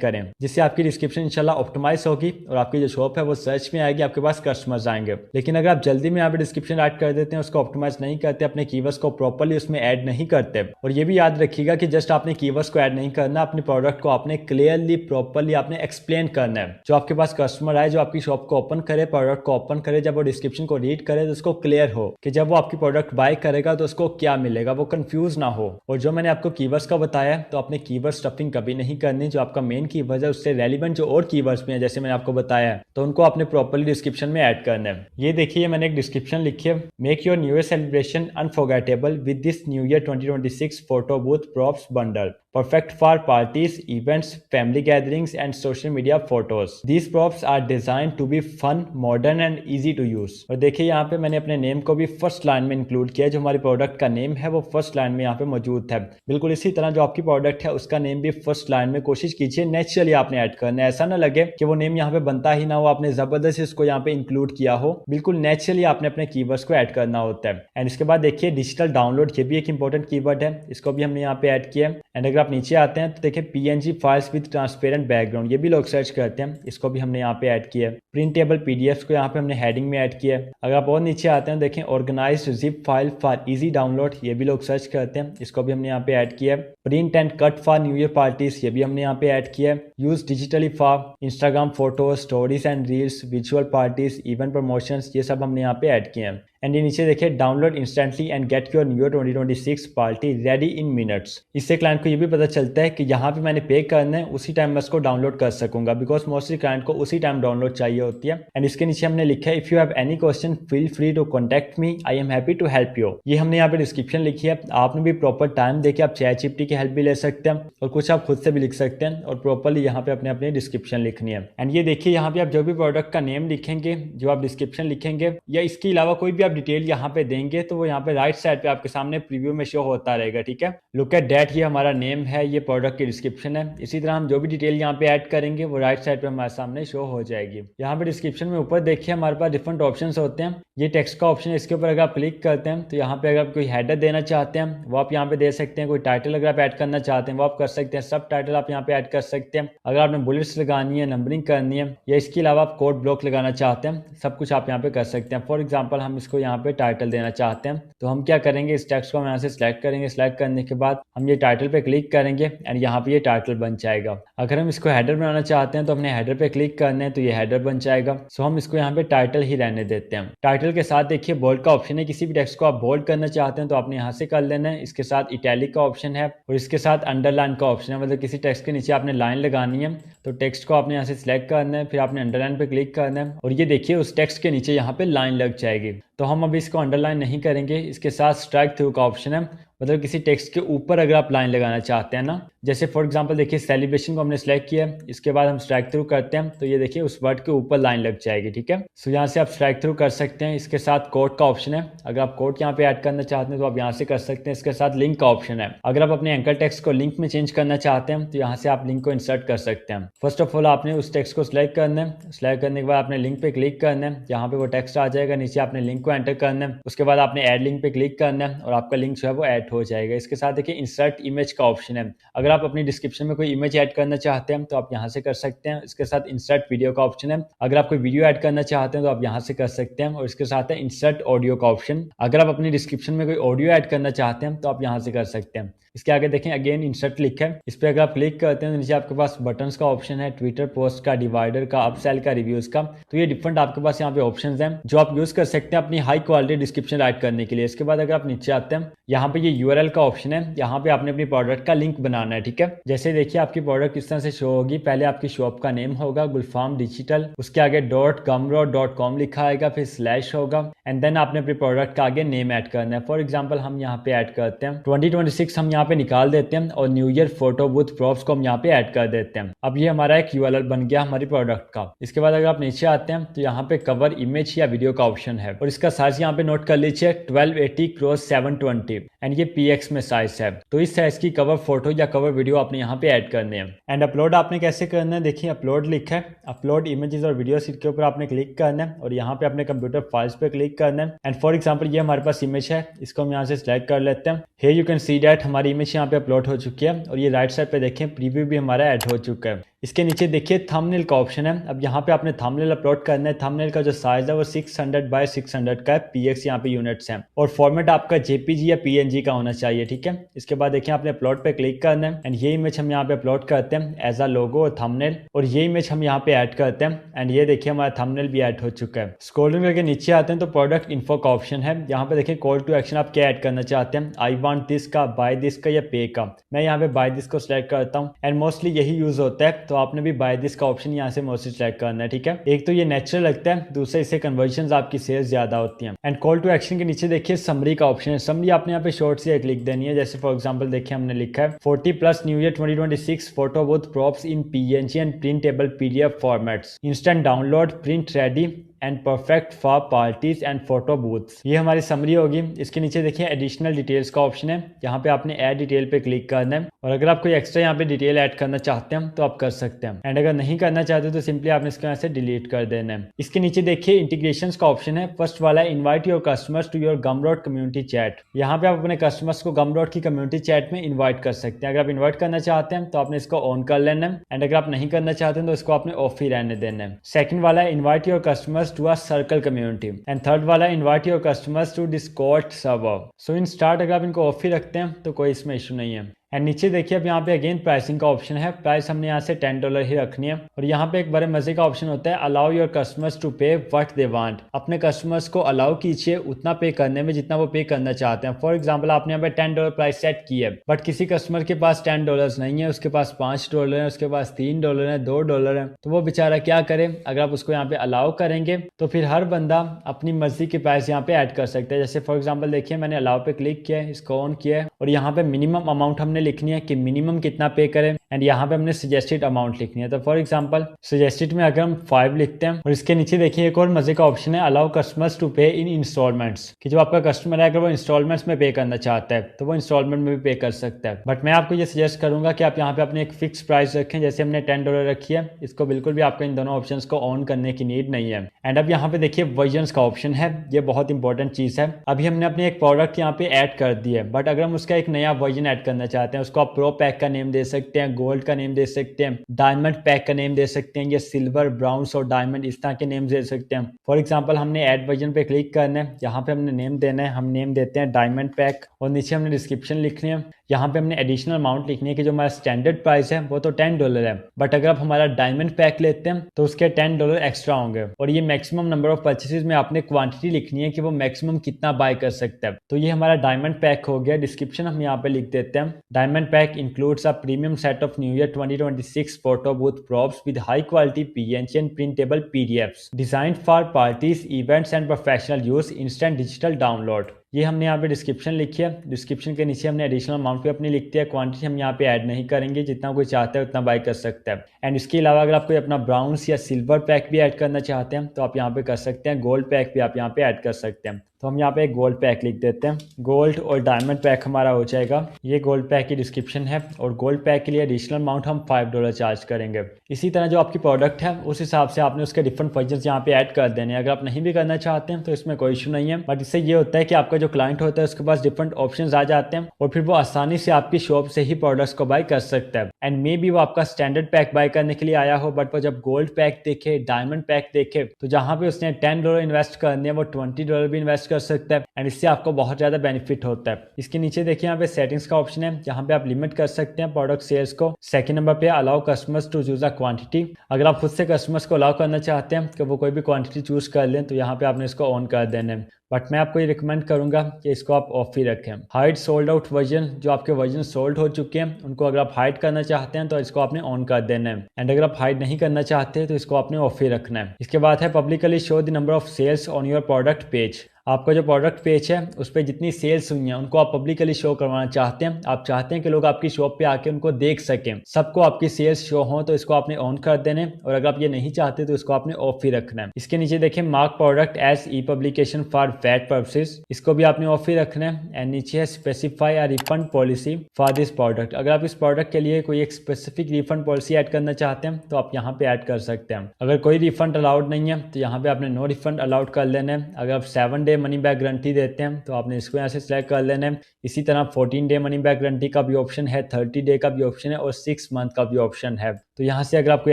करें, जिससे आपकी डिस्क्रिप्शन इंशाल्लाह ऑप्टिमाइज होगी और आपकी जो शॉप है वो सर्च में आएगी, आपके पास कस्टमर्स आएंगे। लेकिन अगर आप जल्दी में यहाँ पे डिस्क्रिप्शन ऐड कर देते हैं, उसको ऑप्टिमाइज नहीं करते, अपने कीवर्ड्स को प्रॉपर्ली उसमें ऐड नहीं करते, और ये भी याद रखिएगा कि जस्ट आपने कीवर्ड्स को ऐड नहीं करना, अपने प्रोडक्ट को आपने क्लियरली प्रॉपर्ली आपने एक्सप्लेन करना है। जो आपके पास कस्टमर आए, जो आपकी शॉप को ओपन करे, प्रोडक्ट को ओपन करे, जब वो डिस्क्रिप्शन को रीड करे तो उसको क्लियर हो कि जब वो आपकी प्रोडक्ट बाय करेगा तो उसको क्या मिलेगा, वो कंफ्यूज ना हो। और जो मैंने आपको कीवर्ड्स का बताया तो आपने कीवर्ड स्टफिंग कभी नहीं करनी, जो आपका मेन कीवर्ड है उससे रेलिवेंट जो और कीवर्ड्स भी हैं जैसे मैंने आपको बताया तो उनको आपने प्रॉपर्ली डिस्क्रिप्शन में ऐड करना है। ये देखिए मैंने एक डिस्क्रिप्शन लिखी है, make your new year celebration unforgettable with this new year 2026 photo booth props bundle, perfect for parties, events, family gatherings, and social media photos. These props are designed to be fun, modern, and easy to use. और देखिए यहाँ पे मैंने अपने नेम को भी फर्स्ट लाइन में इंक्लूड किया, जो हमारी प्रोडक्ट का नेम है वो फर्स्ट लाइन में यहाँ पे मौजूद है। बिल्कुल इसी तरह जो आपकी प्रोडक्ट है उसका नेम भी फर्स्ट लाइन में कोशिश कीजिए नेचुरली आपने ऐड करना है। ऐसा ना लगे कि वो नेम यहाँ पे बनता ही ना हो, आपने जबरदस्ती इसको यहाँ पे इंक्लूड किया हो। बिल्कुल नेचुरली आपने अपने कीवर्ड्स को ऐड करना होता है। एंड इसके बाद देखिए डिजिटल डाउनलोड, ये भी एक इंपॉर्टेंट कीवर्ड है, इसको भी हमने यहाँ पे ऐड किया। एंड अगर आप नीचे आते हैं तो देखिए PNG files with transparent background, ये भी लोग सर्च करते हैं, इसको भी हमने यहाँ पे ऐड किया। प्रिंटेबल पीडीएफ्स को यहाँ पे हमने हेडिंग में ऐड किया। अगर आप और नीचे आते हैं देखें organised zip file for easy download, ये भी लोग सर्च करते हैं, इसको भी हमने यहाँ पे ऐड किया। Print and cut for new year parties, ये भी हमने यहाँ पे ऐड किया। Use digitally for Instagram photos, stories and reels, visual parties, event promotions, ये सब हमने यहाँ पे ऐड किए हैं। एंड ये नीचे देखिए download instantly and get your new year 2026 party ready in minutes. इससे क्लाइंट को ये भी पता चलता है कि यहाँ पे मैंने पे करना है, उसी टाइम मैं इसको डाउनलोड कर सकूंगा, बिकॉज मोस्टली क्लाइंट को उसी टाइम डाउनलोड चाहिए होती है। एंड इसके नीचे हमने लिखा है if you have any question feel free to contact me, I am happy to help you. ये हमने यहाँ पे डिस्क्रिप्शन लिखी है, आपने भी प्रॉपर टाइम देके आप चैटजीपीटी की हेल्प भी ले सकते हैं और कुछ आप खुद से भी लिख सकते हैं और प्रॉपरली यहाँ पे अपने अपनी डिस्क्रिप्शन लिखनी है। एंड ये देखिए यहाँ पे आप जो भी प्रोडक्ट का नेम लिखेंगे, जो आप डिस्क्रिप्शन लिखेंगे या इसके अलावा कोई भी आप डिटेल यहाँ पे देंगे तो वो यहाँ पे राइट साइड पे आपके सामने प्रीव्यू में शो होता रहेगा। ठीक है, लुक एट दैट, ये हमारा नेम है, ये प्रोडक्ट की डिस्क्रिप्शन है। इसी तरह हम जो भी डिटेल यहाँ पे ऐड करेंगे वो राइट साइड पे हमारे सामने शो हो जाएगी। यहाँ पे डिस्क्रिप्शन में ऊपर देखिए हमारे पास डिफरेंट ऑप्शन होते हैं। ये टेक्स्ट का ऑप्शन है, इसके ऊपर अगर आप क्लिक करते हैं तो यहाँ पे अगर आप कोई हेडर देना चाहते हैं वो आप यहाँ पे दे सकते हैं। कोई टाइटल अगर आप ऐड करना चाहते हैं वो आप कर सकते हैं। सब टाइटल आप यहाँ पे ऐड कर सकते हैं। अगर आपने बुलेट्स लगानी है, नंबरिंग करनी है या इसके अलावा आप कोड ब्लॉक लगाना चाहते हैं, सब कुछ आप यहाँ पे कर सकते हैं। फॉर एग्जाम्पल हम इसको इसको यहाँ पे टाइटल देना चाहते हैं तो हम क्या करेंगे, इस टेक्स्ट को हम यहाँ से सिलेक्ट करेंगे। सिलेक्ट करने के बाद हम ये टाइटल पे क्लिक करेंगे एंड यहाँ पे ये टाइटल बन जाएगा। अगर हम इसको हेडर बनाना चाहते हैं तो हमने हेडर पे क्लिक करना है तो ये हेडर बन जाएगा। सो हम इसको यहाँ पे टाइटल ही रहने देते हैं। टाइटल के साथ देखिए बोल्ड का ऑप्शन है, किसी भी टेक्स्ट को आप बोल्ड करना चाहते हैं तो आपने यहाँ से कर लेना है। इसके साथ इटैलिक का ऑप्शन है और इसके साथ अंडरलाइन का ऑप्शन है, मतलब किसी टेक्स्ट के नीचे आपने लाइन लगानी है तो टेक्स्ट को आपने यहाँ से सिलेक्ट करना है, फिर आपने अंडरलाइन पे क्लिक करना है और ये देखिए उस टेक्स्ट के नीचे यहाँ पे लाइन लग जाएगी। तो हम अभी इसको अंडरलाइन नहीं करेंगे। इसके साथ स्ट्राइक थ्रू का ऑप्शन है, मतलब किसी टेक्स्ट के ऊपर अगर आप लाइन लगाना चाहते हैं ना, जैसे फॉर एग्जांपल देखिए सेलिब्रेशन को हमने सेलेक्ट किया, इसके बाद हम स्ट्राइक थ्रू करते हैं तो ये देखिए उस वर्ड के ऊपर लाइन लग जाएगी। ठीक है, सो यहाँ से आप स्ट्राइक थ्रू कर सकते हैं। इसके साथ कोड का ऑप्शन है, अगर आप कोड यहाँ पे ऐड करना चाहते हैं तो आप यहाँ से कर सकते हैं। इसके साथ लिंक का ऑप्शन है, अगर आप अपने एंकर टेक्स्ट को लिंक में चेंज करना चाहते हैं तो यहाँ से आप लिंक को इंसर्ट कर सकते हैं। फर्स्ट ऑफ ऑल आपने उस टेक्स्ट को सिलेक्ट करना है। सिलेक्ट करने के बाद आपने लिंक पे क्लिक करना है, यहाँ पे वो टेक्स्ट आ जाएगा, नीचे आपने लिंक को एंटर करना है। उसके बाद आपने ऐड लिंक पे क्लिक करना है और आपका लिंक जो है वो ऐड हो जाएगा। इसके साथ देखिए इंसर्ट इमेज का ऑप्शन है, अगर आप अपनी डिस्क्रिप्शन में कोई इमेज ऐड करना चाहते हैं तो आप यहाँ से कर सकते हैं। इसके साथ इंसर्ट वीडियो का ऑप्शन है, अगर आप कोई वीडियो ऐड करना चाहते हैं तो आप यहाँ से कर सकते हैं। और इसके साथ है इंसर्ट ऑडियो का ऑप्शन, अगर आप अपनी डिस्क्रिप्शन में कोई ऑडियो ऐड करना चाहते हैं तो आप यहाँ से कर सकते हैं। इसके आगे देखें अगेन इंसर्ट लिखा है, इस पर अगर आप क्लिक करते हैं तो नीचे आपके पास बटन्स का ऑप्शन है, ट्विटर पोस्ट का, डिवाइडर का, अपसेल का, रिव्यूज का। तो ये डिफरेंट आपके पास यहाँ पे ऑप्शंस हैं जो आप यूज कर सकते हैं अपनी हाई क्वालिटी डिस्क्रिप्शन राइट करने के लिए। इसके बाद अगर आप नीचे आते हैं यहाँ पे ये यूआरएल का ऑप्शन है, यहाँ पे आपने अपनी प्रोडक्ट का लिंक बनाना है। ठीक है, जैसे देखिए आपकी प्रोडक्ट किस तरह से शो होगी, पहले आपकी शॉप का नेम होगा गुलफाम डिजिटल, उसके आगे .gumroad.com लिखा आएगा, फिर स्लैश होगा एंड देन आपने अपने प्रोडक्ट का आगे नेम ऐड करना है। फॉर एग्जाम्पल हम यहाँ पे ऐड करते हैं 2026, हम यहाँ पे निकाल देते हैं और new year photo booth props को हम यहाँ पे ऐड कर देते हैं। अब ये हमारा एक यूआरएल बन गया हमारी प्रोडक्ट का। इसके बाद अगर आप नीचे आते हैं तो यहाँ पे कवर इमेज या वीडियो का ऑप्शन है और इसका साइज यहाँ पे नोट कर लीजिए 1280x720 एंड ये px में साइज है। तो इस साइज की कवर फोटो या कवर वीडियो आपने यहाँ पे ऐड करने हैं। एंड अपलोड आपने कैसे करना है, देखिए अपलोड लिखा है, अपलोड इमेजेस और वीडियोस के ऊपर आपने क्लिक करना है और यहाँ पे अपने कंप्यूटर फाइल्स पे क्लिक करना है। एंड फॉर एग्जाम्पल ये हमारे पास इमेज है, इसको हम यहाँ से सिलेक्ट कर लेते हैं। Here you can see that हमारी इमेज यहाँ पे अपलोड हो चुकी है और ये राइट साइड पे देखें प्रीव्यू भी हमारा ऐड हो चुका है। इसके नीचे देखिए थंबनेल का ऑप्शन है, अब यहाँ पे आपने थंबनेल अपलोड करना है। थंबनेल का जो साइज है वो 600 बाय 600 का है, px यहाँ पे यूनिट्स हैं और फॉर्मेट आपका जेपीजी या पीएनजी का होना चाहिए। ठीक है, इसके बाद देखिए आपने अपलोड पे क्लिक करना है एंड ये इमेज हम यहाँ पे अपलोड करते हैं एज अ लोगो और थंबनेल और ये इमेज हम यहाँ पे ऐड करते हैं एंड ये देखिए हमारा थंबनेल भी ऐड हो चुका है। स्क्रॉलिंग करके नीचे आते हैं तो प्रोडक्ट इन्फो का ऑप्शन है, यहाँ पे देखिए कॉल टू एक्शन आप क्या ऐड करना चाहते हैं, आई वांट दिस का, बाय दिस का या पे का। मैं यहाँ पे बाय दिस को सिलेक्ट करता हूँ एंड मोस्टली यही यूज होता है, तो आपने भी बाय दिस का ऑप्शन यहाँ से मोस्टली सिलेक्ट करना है। ठीक है, एक तो ये नेचुरल लगता है, दूसरा इससे कन्वर्जन आपकी सेल्स ज्यादा होती हैं। एंड कॉल टू एक्शन के नीचे देखिए समरी का ऑप्शन है, समरी आपने यहाँ पे शॉर्ट से एक लिख देनी है। जैसे फॉर एग्जांपल देखिए हमने लिखा है 40+ new year 2026 photo booth props in PNG and printable PDF formats, instant download, print ready and perfect for parties and photo booths. ये हमारी समरी होगी। इसके नीचे देखिए एडिशनल डिटेल्स का ऑप्शन है, यहाँ पे आपने ऐड डिटेल पे क्लिक करना है और अगर आप कोई एक्स्ट्रा यहाँ पे डिटेल ऐड करना चाहते हैं तो आप कर सकते हैं एंड अगर नहीं करना चाहते तो सिंपली आपने इसको यहाँ से डिलीट कर देना है। इसके नीचे देखिए इंटीग्रेशंस का ऑप्शन है, फर्स्ट वाला है invite your customers to your Gumroad community chat. यहाँ पे आप अपने कस्टमर्स को गमरोड की कम्युनिटी चैट में इन्वाइट कर सकते हैं। अगर आप इन्वाइट करना चाहते हैं तो आपने इसको ऑन कर लेना है एंड अगर आप नहीं करना चाहते हैं तो इसको आपने ऑफ ही रहने देना है। सेकंड वाला है invite your customers to a circle community and third वाला invite your customers to Discord server. So in start अगर आप इनको ऑफ ही रखते हैं तो कोई इसमें इशू नहीं है। एंड नीचे देखिए अब यहाँ पे अगेन प्राइसिंग का ऑप्शन है, प्राइस हमने यहाँ से $10 ही रखनी है और यहाँ पे एक बड़े मजे का ऑप्शन होता है अलाउ योर कस्टमर्स टू पे व्हाट दे वांट। अपने कस्टमर्स को अलाउ कीजिए उतना पे करने में जितना वो पे करना चाहते हैं। फॉर एग्जांपल आपने यहाँ पे $10 प्राइस सेट की है बट किसी कस्टमर के पास $10 नहीं है, उसके पास $5 है, उसके पास $3 है, $2 है, तो वो बेचारा क्या करे। अगर आप उसको यहाँ पे अलाउ करेंगे तो फिर हर बंदा अपनी मर्जी के प्राइस यहाँ पे ऐड कर सकता है। जैसे फॉर एग्जाम्पल देखिए मैंने अलाउ पे क्लिक किया है, इसको ऑन किया है और यहाँ पे मिनिमम अमाउंट हमने लिखनी है कि मिनिमम कितना पे करें एंड यहाँ पे हमने सजेस्टेड अमाउंट लिखनी है। तो फॉर एग्जांपल सजेस्टेड में अगर हम 5 लिखते हैं और इसके नीचे देखिए एक और मजे का ऑप्शन है अलाउ कस्टमर्स टू पे इन इंस्टॉलमेंट्स, कि जो आपका कस्टमर है अगर वो इंस्टॉलमेंट्स में पे करना चाहता है तो वो इंस्टॉलमेंट में भी पे कर सकता है। बट मैं आपको ये सजेस्ट करूंगा कि आप यहाँ पे अपने एक फिक्स प्राइस रखें, जैसे हमने $10 रखी है, इसको बिल्कुल भी आपको इन दोनों ऑप्शन को ऑन करने की नीड नहीं है। एंड अब यहाँ पे देखिए वर्जन का ऑप्शन है, ये बहुत इंपॉर्टेंट चीज है। अभी हमने अपने एक प्रोडक्ट यहाँ पे ऐड कर दी है बट अगर हम उसका एक नया वर्जन ऐड करना चाहते हैं, उसको आप प्रो पैक का नेम दे सकते हैं, गोल्ड का नेम दे सकते हैं, डायमंड पैक का नेम दे सकते हैं, या सिल्वर, ब्राउन्स और डायमंड इस तरह के नेम दे सकते हैं। फॉर एग्जाम्पल हमने ऐड वर्जन पे क्लिक करना है, यहाँ पे हमने नेम देना है, हम नेम देते हैं डायमंड पैक और नीचे हमने डिस्क्रिप्शन लिखनी है। यहाँ पे हमने एडिशनल अमाउंट लिखनी है कि जो हमारा स्टैंडर्ड प्राइस है वो तो $10 है, बट अगर आप हमारा डायमंड पैक लेते हैं तो उसके $10 एक्स्ट्रा होंगे। और ये मैक्सिमम नंबर ऑफ परचेसेस में आपने क्वांटिटी लिखनी है कि वो मैक्सिमम कितना बाय कर सकता है। तो ये हमारा डायमंड पैक हो गया। डिस्क्रिप्शन हम यहाँ पे लिख देते हैं, diamond pack includes a premium set of new year 2026 photo booth props with high quality PNG and printable PDFs designed for parties, events and professional use, instant digital download. ये हमने यहाँ पे डिस्क्रिप्शन लिखी है। डिस्क्रिप्शन के नीचे हमने एडिशनल अमाउंट भी अपनी लिखती है। क्वांटिटी हम यहाँ पे ऐड नहीं करेंगे, जितना कोई चाहता है उतना बाय कर सकता है। एंड इसके अलावा अगर आप कोई अपना ब्राउन्स या सिल्वर पैक भी ऐड करना चाहते हैं तो आप यहाँ पे कर सकते हैं। गोल्ड पैक भी आप यहाँ पे ऐड कर सकते हैं। तो हम यहाँ पे एक गोल्ड पैक लिख देते हैं। गोल्ड और डायमंड पैक हमारा हो जाएगा। ये गोल्ड पैक की डिस्क्रिप्शन है और गोल्ड पैक के लिए एडिशनल अमाउंट हम $5 चार्ज करेंगे। इसी तरह जो आपकी प्रोडक्ट है उस हिसाब से आपने उसके डिफरेंट वर्जन यहाँ पे ऐड कर देने। अगर आप नहीं भी करना चाहते हैं तो इसमें कोई इशू नहीं है, बट इससे ये होता है कि आपका जो क्लाइंट होता है उसके पास डिफरेंट ऑप्शंस आ जाते हैं और फिर वो आसानी से आपकी शॉप से ही प्रोडक्ट्स को बाय कर सकता है। एंड मे बी वो आपका स्टैंडर्ड पैक बाय करने के लिए आया हो, बट वो जब गोल्ड पैक देखे, डायमंड पैक देखे, तो जहां पे उसने $10 इन्वेस्ट करने हैं वो $20 भी इन्वेस्ट कर सकता है। एंड इससे आपको बहुत ज्यादा बेनिफिट होता है। इसके नीचे देखिए यहाँ पे सेटिंग्स का ऑप्शन है, जहाँ पे आप लिमिट कर सकते हैं प्रोडक्ट सेल्स को। सेकंड नंबर पे allow customers to choose a quantity. अगर आप खुद से कस्टमर्स को अलाउ करना चाहते हैं कि वो कोई भी क्वांटिटी चूज कर लें तो यहाँ पे आपने इसको ऑन कर देना है, बट मैं आपको ये रिकमेंड करूंगा कि इसको आप ऑफ ही रखें। हाइड सोल्ड आउट वर्जन, जो आपके वर्जन सोल्ड हो चुके हैं उनको अगर आप हाइड करना चाहते हैं तो इसको आपने ऑन कर देना है। एंड अगर आप हाइड नहीं करना चाहते तो इसको आपने ऑफ ही रखना है। इसके बाद है publicly show the number of sales on your product page. आपका जो प्रोडक्ट पेज है उस पर जितनी सेल्स हुई हैं उनको आप पब्लिकली शो करवाना चाहते हैं। आप चाहते हैं कि लोग आपकी शॉप पे आके उनको देख सकें, सबको आपकी सेल्स शो हो, तो इसको आपने ऑन कर देना है। और अगर आप ये नहीं चाहते तो इसको आपने ऑफ ही रखना है। इसके नीचे देखिए mark product as e publication for VAT purposes, इसको भी आपने ऑफ ही रखना है। एंड नीचे है specify a refund policy for this product. अगर आप इस प्रोडक्ट के लिए कोई एक स्पेसिफिक रिफंड पॉलिसी ऐड करना चाहते हैं तो आप यहाँ पे ऐड कर सकते हैं। अगर कोई रिफंड अलाउड नहीं है तो यहाँ पे आपने नो रिफंड अलाउड कर लेना है। अगर आप 7 डे मनी बैक गारंटी देते हैं तो आपने इसको यहाँ से सिलेक्ट कर लेना है। इसी तरह 14 डे मनी बैक गारंटी का भी ऑप्शन है, 30 डे का भी ऑप्शन है और 6 मंथ का भी ऑप्शन है। तो यहाँ से अगर आप कोई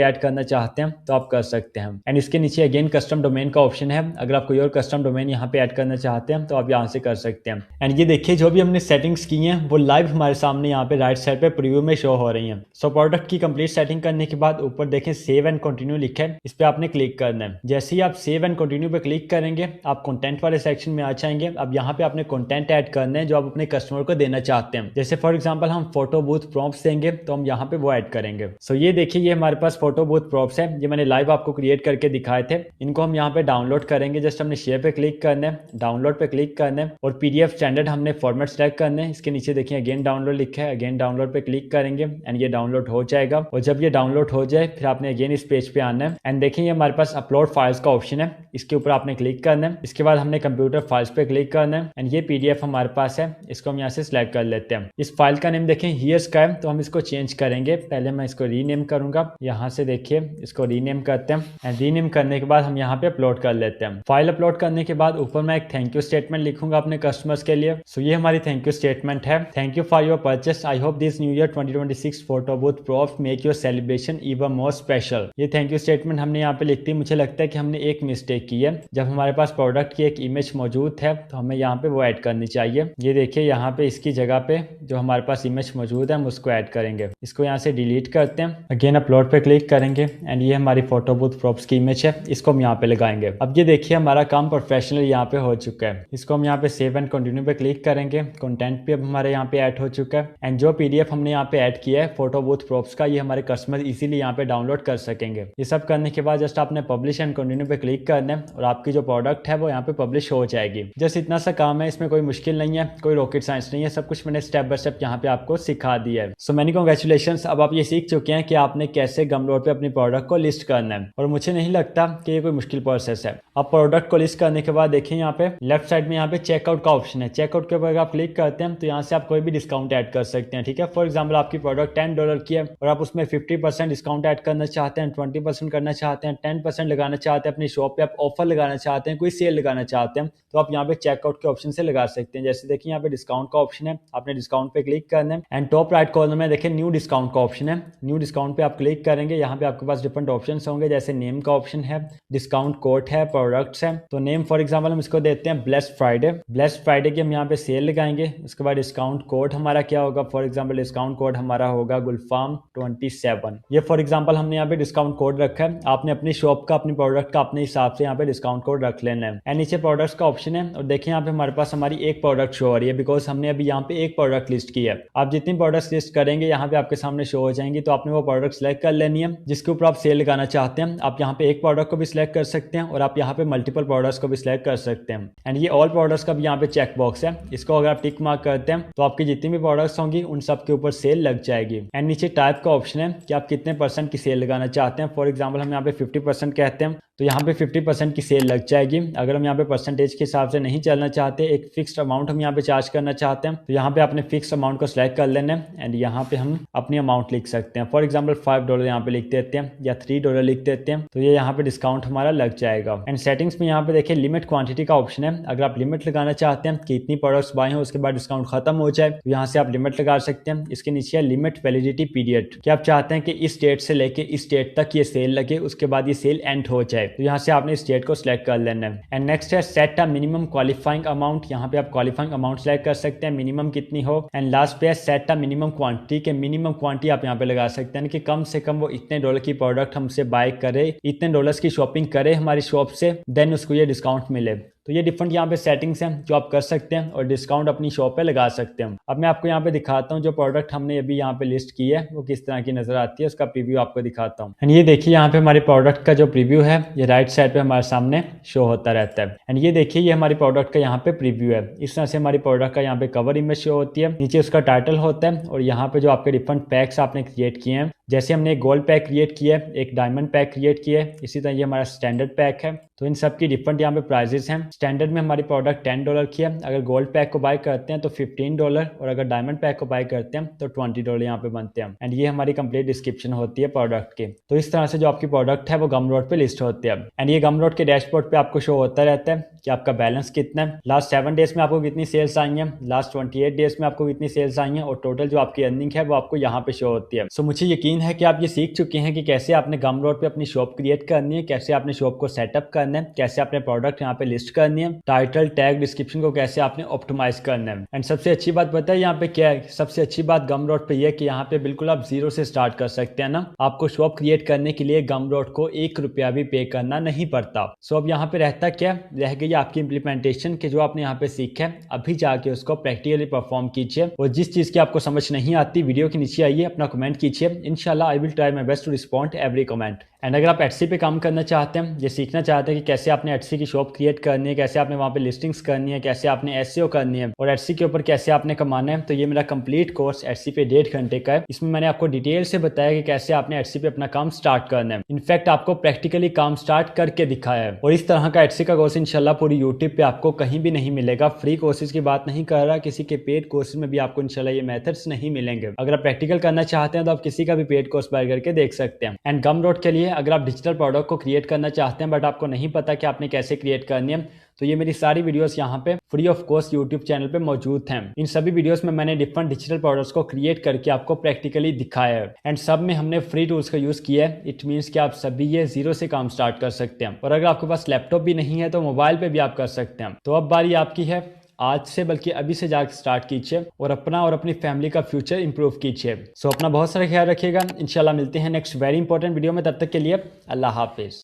ऐड करना चाहते हैं तो आप कर सकते हैं। एंड इसके नीचे अगेन कस्टम डोमेन का ऑप्शन है। अगर आप कोई और कस्टम डोमेन यहाँ पे ऐड करना चाहते हैं तो आप यहाँ से कर सकते हैं। एंड ये देखिए जो भी हमने सेटिंग्स की हैं वो लाइव हमारे सामने यहाँ पे राइट साइड पे प्रीव्यू में शो हो रही हैं। सो प्रोडक्ट की कंप्लीट सेटिंग करने के बाद ऊपर देखें सेव एंड कंटिन्यू लिखा है, इस पे आपने क्लिक करना है। जैसे ही आप सेव एंड कंटिन्यू पे क्लिक करेंगे आप कंटेंट वाले सेक्शन में आ जाएंगे। अब यहाँ पे आपने कंटेंट ऐड करना है जो आप अपने कस्टमर को देना चाहते हैं। जैसे फॉर एग्जांपल हम फोटो बूथ प्रॉम्प्ट्स देंगे तो हम यहाँ पे वो ऐड करेंगे। सो ये देखिए ये हमारे पास फोटो बूथ प्रॉम्प्ट्स है, ये मैंने लाइव आपको क्रिएट करके दिखाए थे। इनको हम यहाँ पे डाउनलोड करेंगे। जस्ट हमने शेयर पे क्लिक करना है, डाउनलोड पे क्लिक करना है और PDF स्टैंडर्ड हमने फॉर्मेट सेलेक्ट करना है। इसके नीचे देखिए अगेन डाउनलोड लिखा है, अगेन डाउनलोड पे क्लिक करेंगे एंड ये डाउनलोड हो जाएगा। और जब ये डाउनलोड हो जाए फिर आपने अगेन इस पेज पे आना है एंड देखिए हमारे पास अपलोड फाइल्स का ऑप्शन है, इसके ऊपर आपने क्लिक करना है। इसके बाद हमने कंप्यूटर फाइल्स पे क्लिक करना है एंड ये PDF हमारे पास है, इसको हम यहाँ से सिलेक्ट कर लेते हैं। इस फाइल का नेम देखें हियर्स का है तो हम इसको चेंज करेंगे। पहले मैं इसको रीनेम करूंगा, यहाँ से देखिए इसको रीनेम करते हैं एंड रीनेम करने के बाद हम यहाँ पे अपलोड कर लेते हैं। फाइल अपलोड करने के बाद ऊपर मैं एक थैंक यू स्टेटमेंट लिखूंगा अपने कस्टमर्स के लिए। सो ये हमारी थैंक यू स्टेटमेंट है। Thank you for your purchase, I hope this new year 2026 photo booth prompts make your celebration even more special. ये थैंक यू स्टेटमेंट हमने यहाँ पे लिख दी। मुझे लगता है कि हमने एक मिस्टेक की है, जब हमारे पास प्रोडक्ट की एक इमेज मौजूद है तो हमें यहाँ पे वो ऐड करनी चाहिए। ये देखिए यहाँ पे इसकी जगह पे जो हमारे पास इमेज मौजूद है हम उसको ऐड करेंगे। इसको यहाँ से डिलीट करते हैं, अगेन अपलोड पे क्लिक करेंगे एंड ये हमारी फोटो बूथ प्रॉम्प्ट्स की इमेज है, इसको हम यहाँ पे लगाएंगे। अब ये देखिए हमारा काम प्रोफेशनल यहाँ पे हो चुका है। इसको हम यहाँ पे सेव एंड कंटिन्यू पे क्लिक करेंगे। कंटेंट भी अब हमारे यहाँ पे ऐड हो चुका है एंड जो PDF हमने यहाँ पे ऐड किया है फोटो बूथ प्रॉम्प्ट्स का, ये हमारे कस्टमर इजीली यहाँ पे डाउनलोड कर सकेंगे। ये सब करने के बाद जस्ट आपने पब्लिश एंड कंटिन्यू पे क्लिक करना है और आपकी जो प्रोडक्ट है वो यहाँ पे पब्लिश हो जाएगी। जस्ट इतना सा काम है, इसमें कोई मुश्किल नहीं है, कोई रॉकेट साइंस नहीं है, सब कुछ मैंने स्टेप बाय स्टेप यहाँ पे आपको सिखा दिया है। सो मैनी कांग्रेचुलेशंस, अब आप ये सीख चुके हैं कि आपने आपने कैसे गमरोड पे अपनी प्रोडक्ट को लिस्ट करना है। और मुझे नहीं लगता कि ये कोई मुश्किल प्रोसेस है। अब प्रोडक्ट को लिस्ट करने के बाद देखिए यहाँ पे लेफ्ट साइड में यहाँ पे चेकआउट का ऑप्शन है। चेकआउट के ऊपर अगर आप क्लिक करते हैं तो यहाँ से आप कोई भी डिस्काउंट ऐड कर सकते हैं, ठीक है। फॉर एग्जाम्पल आपकी प्रोडक्ट $10 की है और आप उसमें 50% डिस्काउंट ऐड करना चाहते हैं, 20% करना चाहते हैं, 10% लगाना चाहते हैं, अपनी शॉप पे आप ऑफर लगाना चाहते हैं, कोई सेल लगाना चाहते हैं, तो आप यहाँ पे चेकआउट के ऑप्शन से लगा सकते हैं। जैसे देखिए यहाँ पे डिस्काउंट का ऑप्शन है, आपने डिस्काउंट पे क्लिक करना है एंड टॉप राइट कॉर्नर में देखिए न्यू डिस्काउंट का ऑप्शन है। न्यू डिस्काउंट पे आप क्लिक करेंगे, यहाँ पे आपके पास डिफरेंट ऑप्शन होंगे, जैसे नेम का ऑप्शन है, डिस्काउंट कोड है, प्रोडक्ट्स है। तो नेम फॉर एग्जाम्पल हम इसको देते हैं ब्लेस्ड फ्राइडे। ब्लेस्ड फ्राइडे की हम यहाँ पे सेल लगाएंगे। उसके बाद डिस्काउंट कोड हमारा क्या होगा, फॉर एग्जाम्पल डिस्काउंट कोड हमारा होगा गुलफाम 27। ये फॉर एग्जाम्पल हमने यहाँ पे डिस्काउंट कोड रखा है। आपने अपनी शॉप का, अपनी प्रोडक्ट का अपने हिसाब से यहाँ पे डिस्काउंट कोड रख लेना है। एंड नीचे प्रोडक्ट्स का ऑप्शन है और देखिए यहाँ पे हमारे पास हमारी एक प्रोडक्ट शो हो रही है, बिकॉज हमने अभी यहाँ पे एक प्रोडक्ट लिस्ट की है। आप जितनी प्रोडक्ट्स लिस्ट करेंगे यहाँ पे आपके सामने शो हो जाएंगी, तो आपने वो प्रोडक्ट सेलेक्ट कर लेनी है जिसके ऊपर आप सेल लगाना चाहते हैं। आप यहाँ पे एक प्रोडक्ट को भी सिलेक्ट कर सकते हैं और आप यहाँ पे मल्टीपल प्रोडक्ट्स को भी सिलेक्ट कर सकते हैं। एंड ये ऑल प्रोडक्ट्स का भी यहाँ पे चेक बॉक्स है, इसको अगर आप टिक मार्क करते हैं तो आपकी जितनी भी प्रोडक्ट्स होंगी उन सब के ऊपर सेल लग जाएगी। एंड नीचे टाइप का ऑप्शन है कि आप कितने % की सेल लगाना चाहते हैं। फॉर एग्जाम्पल हम यहाँ पे 50% कहते हैं तो यहाँ पे 50% की सेल लग जाएगी। अगर हम यहाँ पे परसेंटेज के हिसाब से नहीं चलना चाहते, एक फिक्स्ड अमाउंट हम यहाँ पे चार्ज करना चाहते हैं, तो यहाँ पे अपने फिक्स्ड अमाउंट को सिलेक्ट कर लेना है एंड यहाँ पे हम अपनी अमाउंट लिख सकते हैं। फॉर एग्जाम्पल $5 यहाँ पे लिख देते हैं या $3 लिख देते हैं, तो ये यहाँ पे डिस्काउंट हमारा लग जाएगा। एंड सेटिंग्स में यहाँ पे देखिए लिमिट क्वांटिटी का ऑप्शन है। अगर आप लिमिट लगाना चाहते हैं कि इतनी प्रोडक्ट्स बाय हो उसके बाद डिस्काउंट खत्म हो जाए, तो यहाँ से आप लिमिट लगा सकते हैं। इसके नीचे है लिमिट वैलिडिटी पीरियड, कि आप चाहते हैं कि इस डेट से लेके इस डेट तक ये सेल लगे, उसके बाद ये सेल एंड हो जाए, तो यहाँ से आपने स्टेट को सिलेक्ट कर लेना है। एंड नेक्स्ट है set a minimum qualifying amount. यहाँ पे आप क्वालिफाइंग अमाउंट सेलेक्ट कर सकते हैं, मिनिमम कितनी हो। एंड लास्ट पे है सेट अ मिनिमम क्वांटिटी, के मिनिमम क्वांटिटी आप यहाँ पे लगा सकते हैं कि कम से कम वो इतने $, की प्रोडक्ट हमसे बाय करे, इतने $, की शॉपिंग करे हमारी शॉप से, देन उसको ये डिस्काउंट मिले। तो ये डिफरेंट यहाँ पे सेटिंग्स हैं जो आप कर सकते हैं और डिस्काउंट अपनी शॉप पे लगा सकते हैं। अब मैं आपको यहाँ पे दिखाता हूँ जो प्रोडक्ट हमने अभी यहाँ पे लिस्ट की है वो किस तरह की नजर आती है, उसका प्रीव्यू आपको दिखाता हूँ। एंड ये देखिए यहाँ पे हमारे प्रोडक्ट का जो प्रीव्यू है ये राइट साइड पे हमारे सामने शो होता रहता है। एंड ये देखिए ये हमारी प्रोडक्ट का यहाँ पे प्रीव्यू है। इस तरह से हमारी प्रोडक्ट का यहाँ पे कवर इमेज शो होती है, नीचे उसका टाइटल होता है और यहाँ पे जो आपके डिफरेंट पैक्स आपने क्रिएट किए हैं, जैसे हमने एक गोल्ड पैक क्रिएट किया है, एक डायमंड पैक क्रिएट किया है, इसी तरह ये हमारा स्टैंडर्ड पैक है। तो इन सब की डिफरेंट यहाँ पे प्राइजेस हैं। स्टैंडर्ड में हमारी प्रोडक्ट $10 की है, अगर गोल्ड पैक को बाय करते हैं तो $15 और अगर डायमंड पैक को बाय करते हैं तो $20 यहाँ पे बनते हैं। एंड ये हमारी कंप्लीट डिस्क्रिप्शन होती है प्रोडक्ट की। तो इस तरह से जो आपकी प्रोडक्ट है वो गमरोड पे लिस्ट होती है। एंड ये गमरोड के डैशबोर्ड पे आपको शो होता रहता है कि आपका बैलेंस कितना है, लास्ट 7 डेज में आपको कितनी सेल्स आई हैं, लास्ट 28 डेज में आपको कितनी सेल्स आई हैं और टोटल जो आपकी अर्निंग है वो आपको यहाँ पे शो होती है। सो मुझे यकीन है कि आप ये सीख चुके हैं कि कैसे आपने गमरोड पे अपनी शॉप क्रिएट करनी है, कैसे आपने शॉप को सेटअप करना है, कैसे आपने प्रोडक्ट यहाँ पे लिस्ट करनी है, टाइटल टैग डिस्क्रिप्शन को कैसे आपने ऑप्टिमाइज करना है। एंड सबसे अच्छी बात पता है यहाँ पे क्या है, सबसे अच्छी बात गमरोड पे ये कि यहाँ पे बिल्कुल आप जीरो से स्टार्ट कर सकते हैं ना। आपको शॉप क्रिएट करने के लिए गमरोड को ₹1 भी पे करना नहीं पड़ता। सो अब यहाँ पे रहता क्या, रह गई आपकी इम्प्लीमेंटेशन के जो आपने यहाँ पे सीखा है, अभी जाके उसको प्रैक्टिकली परफॉर्म कीजिए और जिस चीज की आपको समझ नहीं आती वीडियो के नीचे आइए अपना कमेंट कीजिए, इंशाल्लाह I will try my best to respond every comment. And अगर आप एटसी पे काम करना चाहते हैं, ये सीखना चाहते हैं कि कैसे आपने एटसी की शॉप क्रिएट करनी है, कैसे आपने वहाँ पे लिस्टिंग्स करनी है, कैसे आपने एसईओ करनी है और एटसी के ऊपर कैसे आपने कमाना है, तो ये मेरा कंप्लीट कोर्स एटसी पे 1.5 घंटे का है। इसमें मैंने आपको डिटेल से बताया कि कैसे आपने एटसी पे अपना काम स्टार्ट करना है। इनफैक्ट आपको प्रैक्टिकली काम स्टार्ट करके दिखाया है और इस तरह का एटसी का कोर्स इंशाल्लाह पूरी यूट्यूब पे आपको कहीं भी नहीं मिलेगा। फ्री कोर्सेज की बात नहीं कर रहा, किसी के पेड कोर्सेज में भी आपको इंशाल्लाह ये मेथड्स नहीं मिलेंगे। अगर आप प्रैक्टिकल करना चाहते हैं तो आप किसी का भी पेड कोर्स बाय करके देख सकते हैं। एंड गमरोड के लिए अगर आप डिजिटल प्रोडक्ट को क्रिएट करना चाहते हैं बट आपको नहीं पता कि आपने कैसे क्रिएट करनी है, तो ये मेरी सारी वीडियोस यहाँ पे free of cost YouTube channel पे मौजूद हैं। इन सभी वीडियोस में मैंने डिफरेंट डिजिटल प्रोडक्ट्स को क्रिएट करके आपको प्रैक्टिकली दिखाया है एंड सब में हमने फ्री टूल्स का यूज किया है। इट मीन्स कि आप सभी ये जीरो से काम स्टार्ट कर सकते हैं और अगर आपके पास लैपटॉप भी नहीं है तो मोबाइल पे भी आप कर सकते हैं। तो अब बारी आपकी है, आज से बल्कि अभी से जाकर स्टार्ट कीजिए और अपना और अपनी फैमिली का फ्यूचर इंप्रूव कीजिए। सो अपना बहुत सारा ख्याल रखिएगा, इंशाल्लाह मिलते हैं नेक्स्ट वेरी इंपॉर्टेंट वीडियो में। तब तक के लिए अल्लाह हाफिज।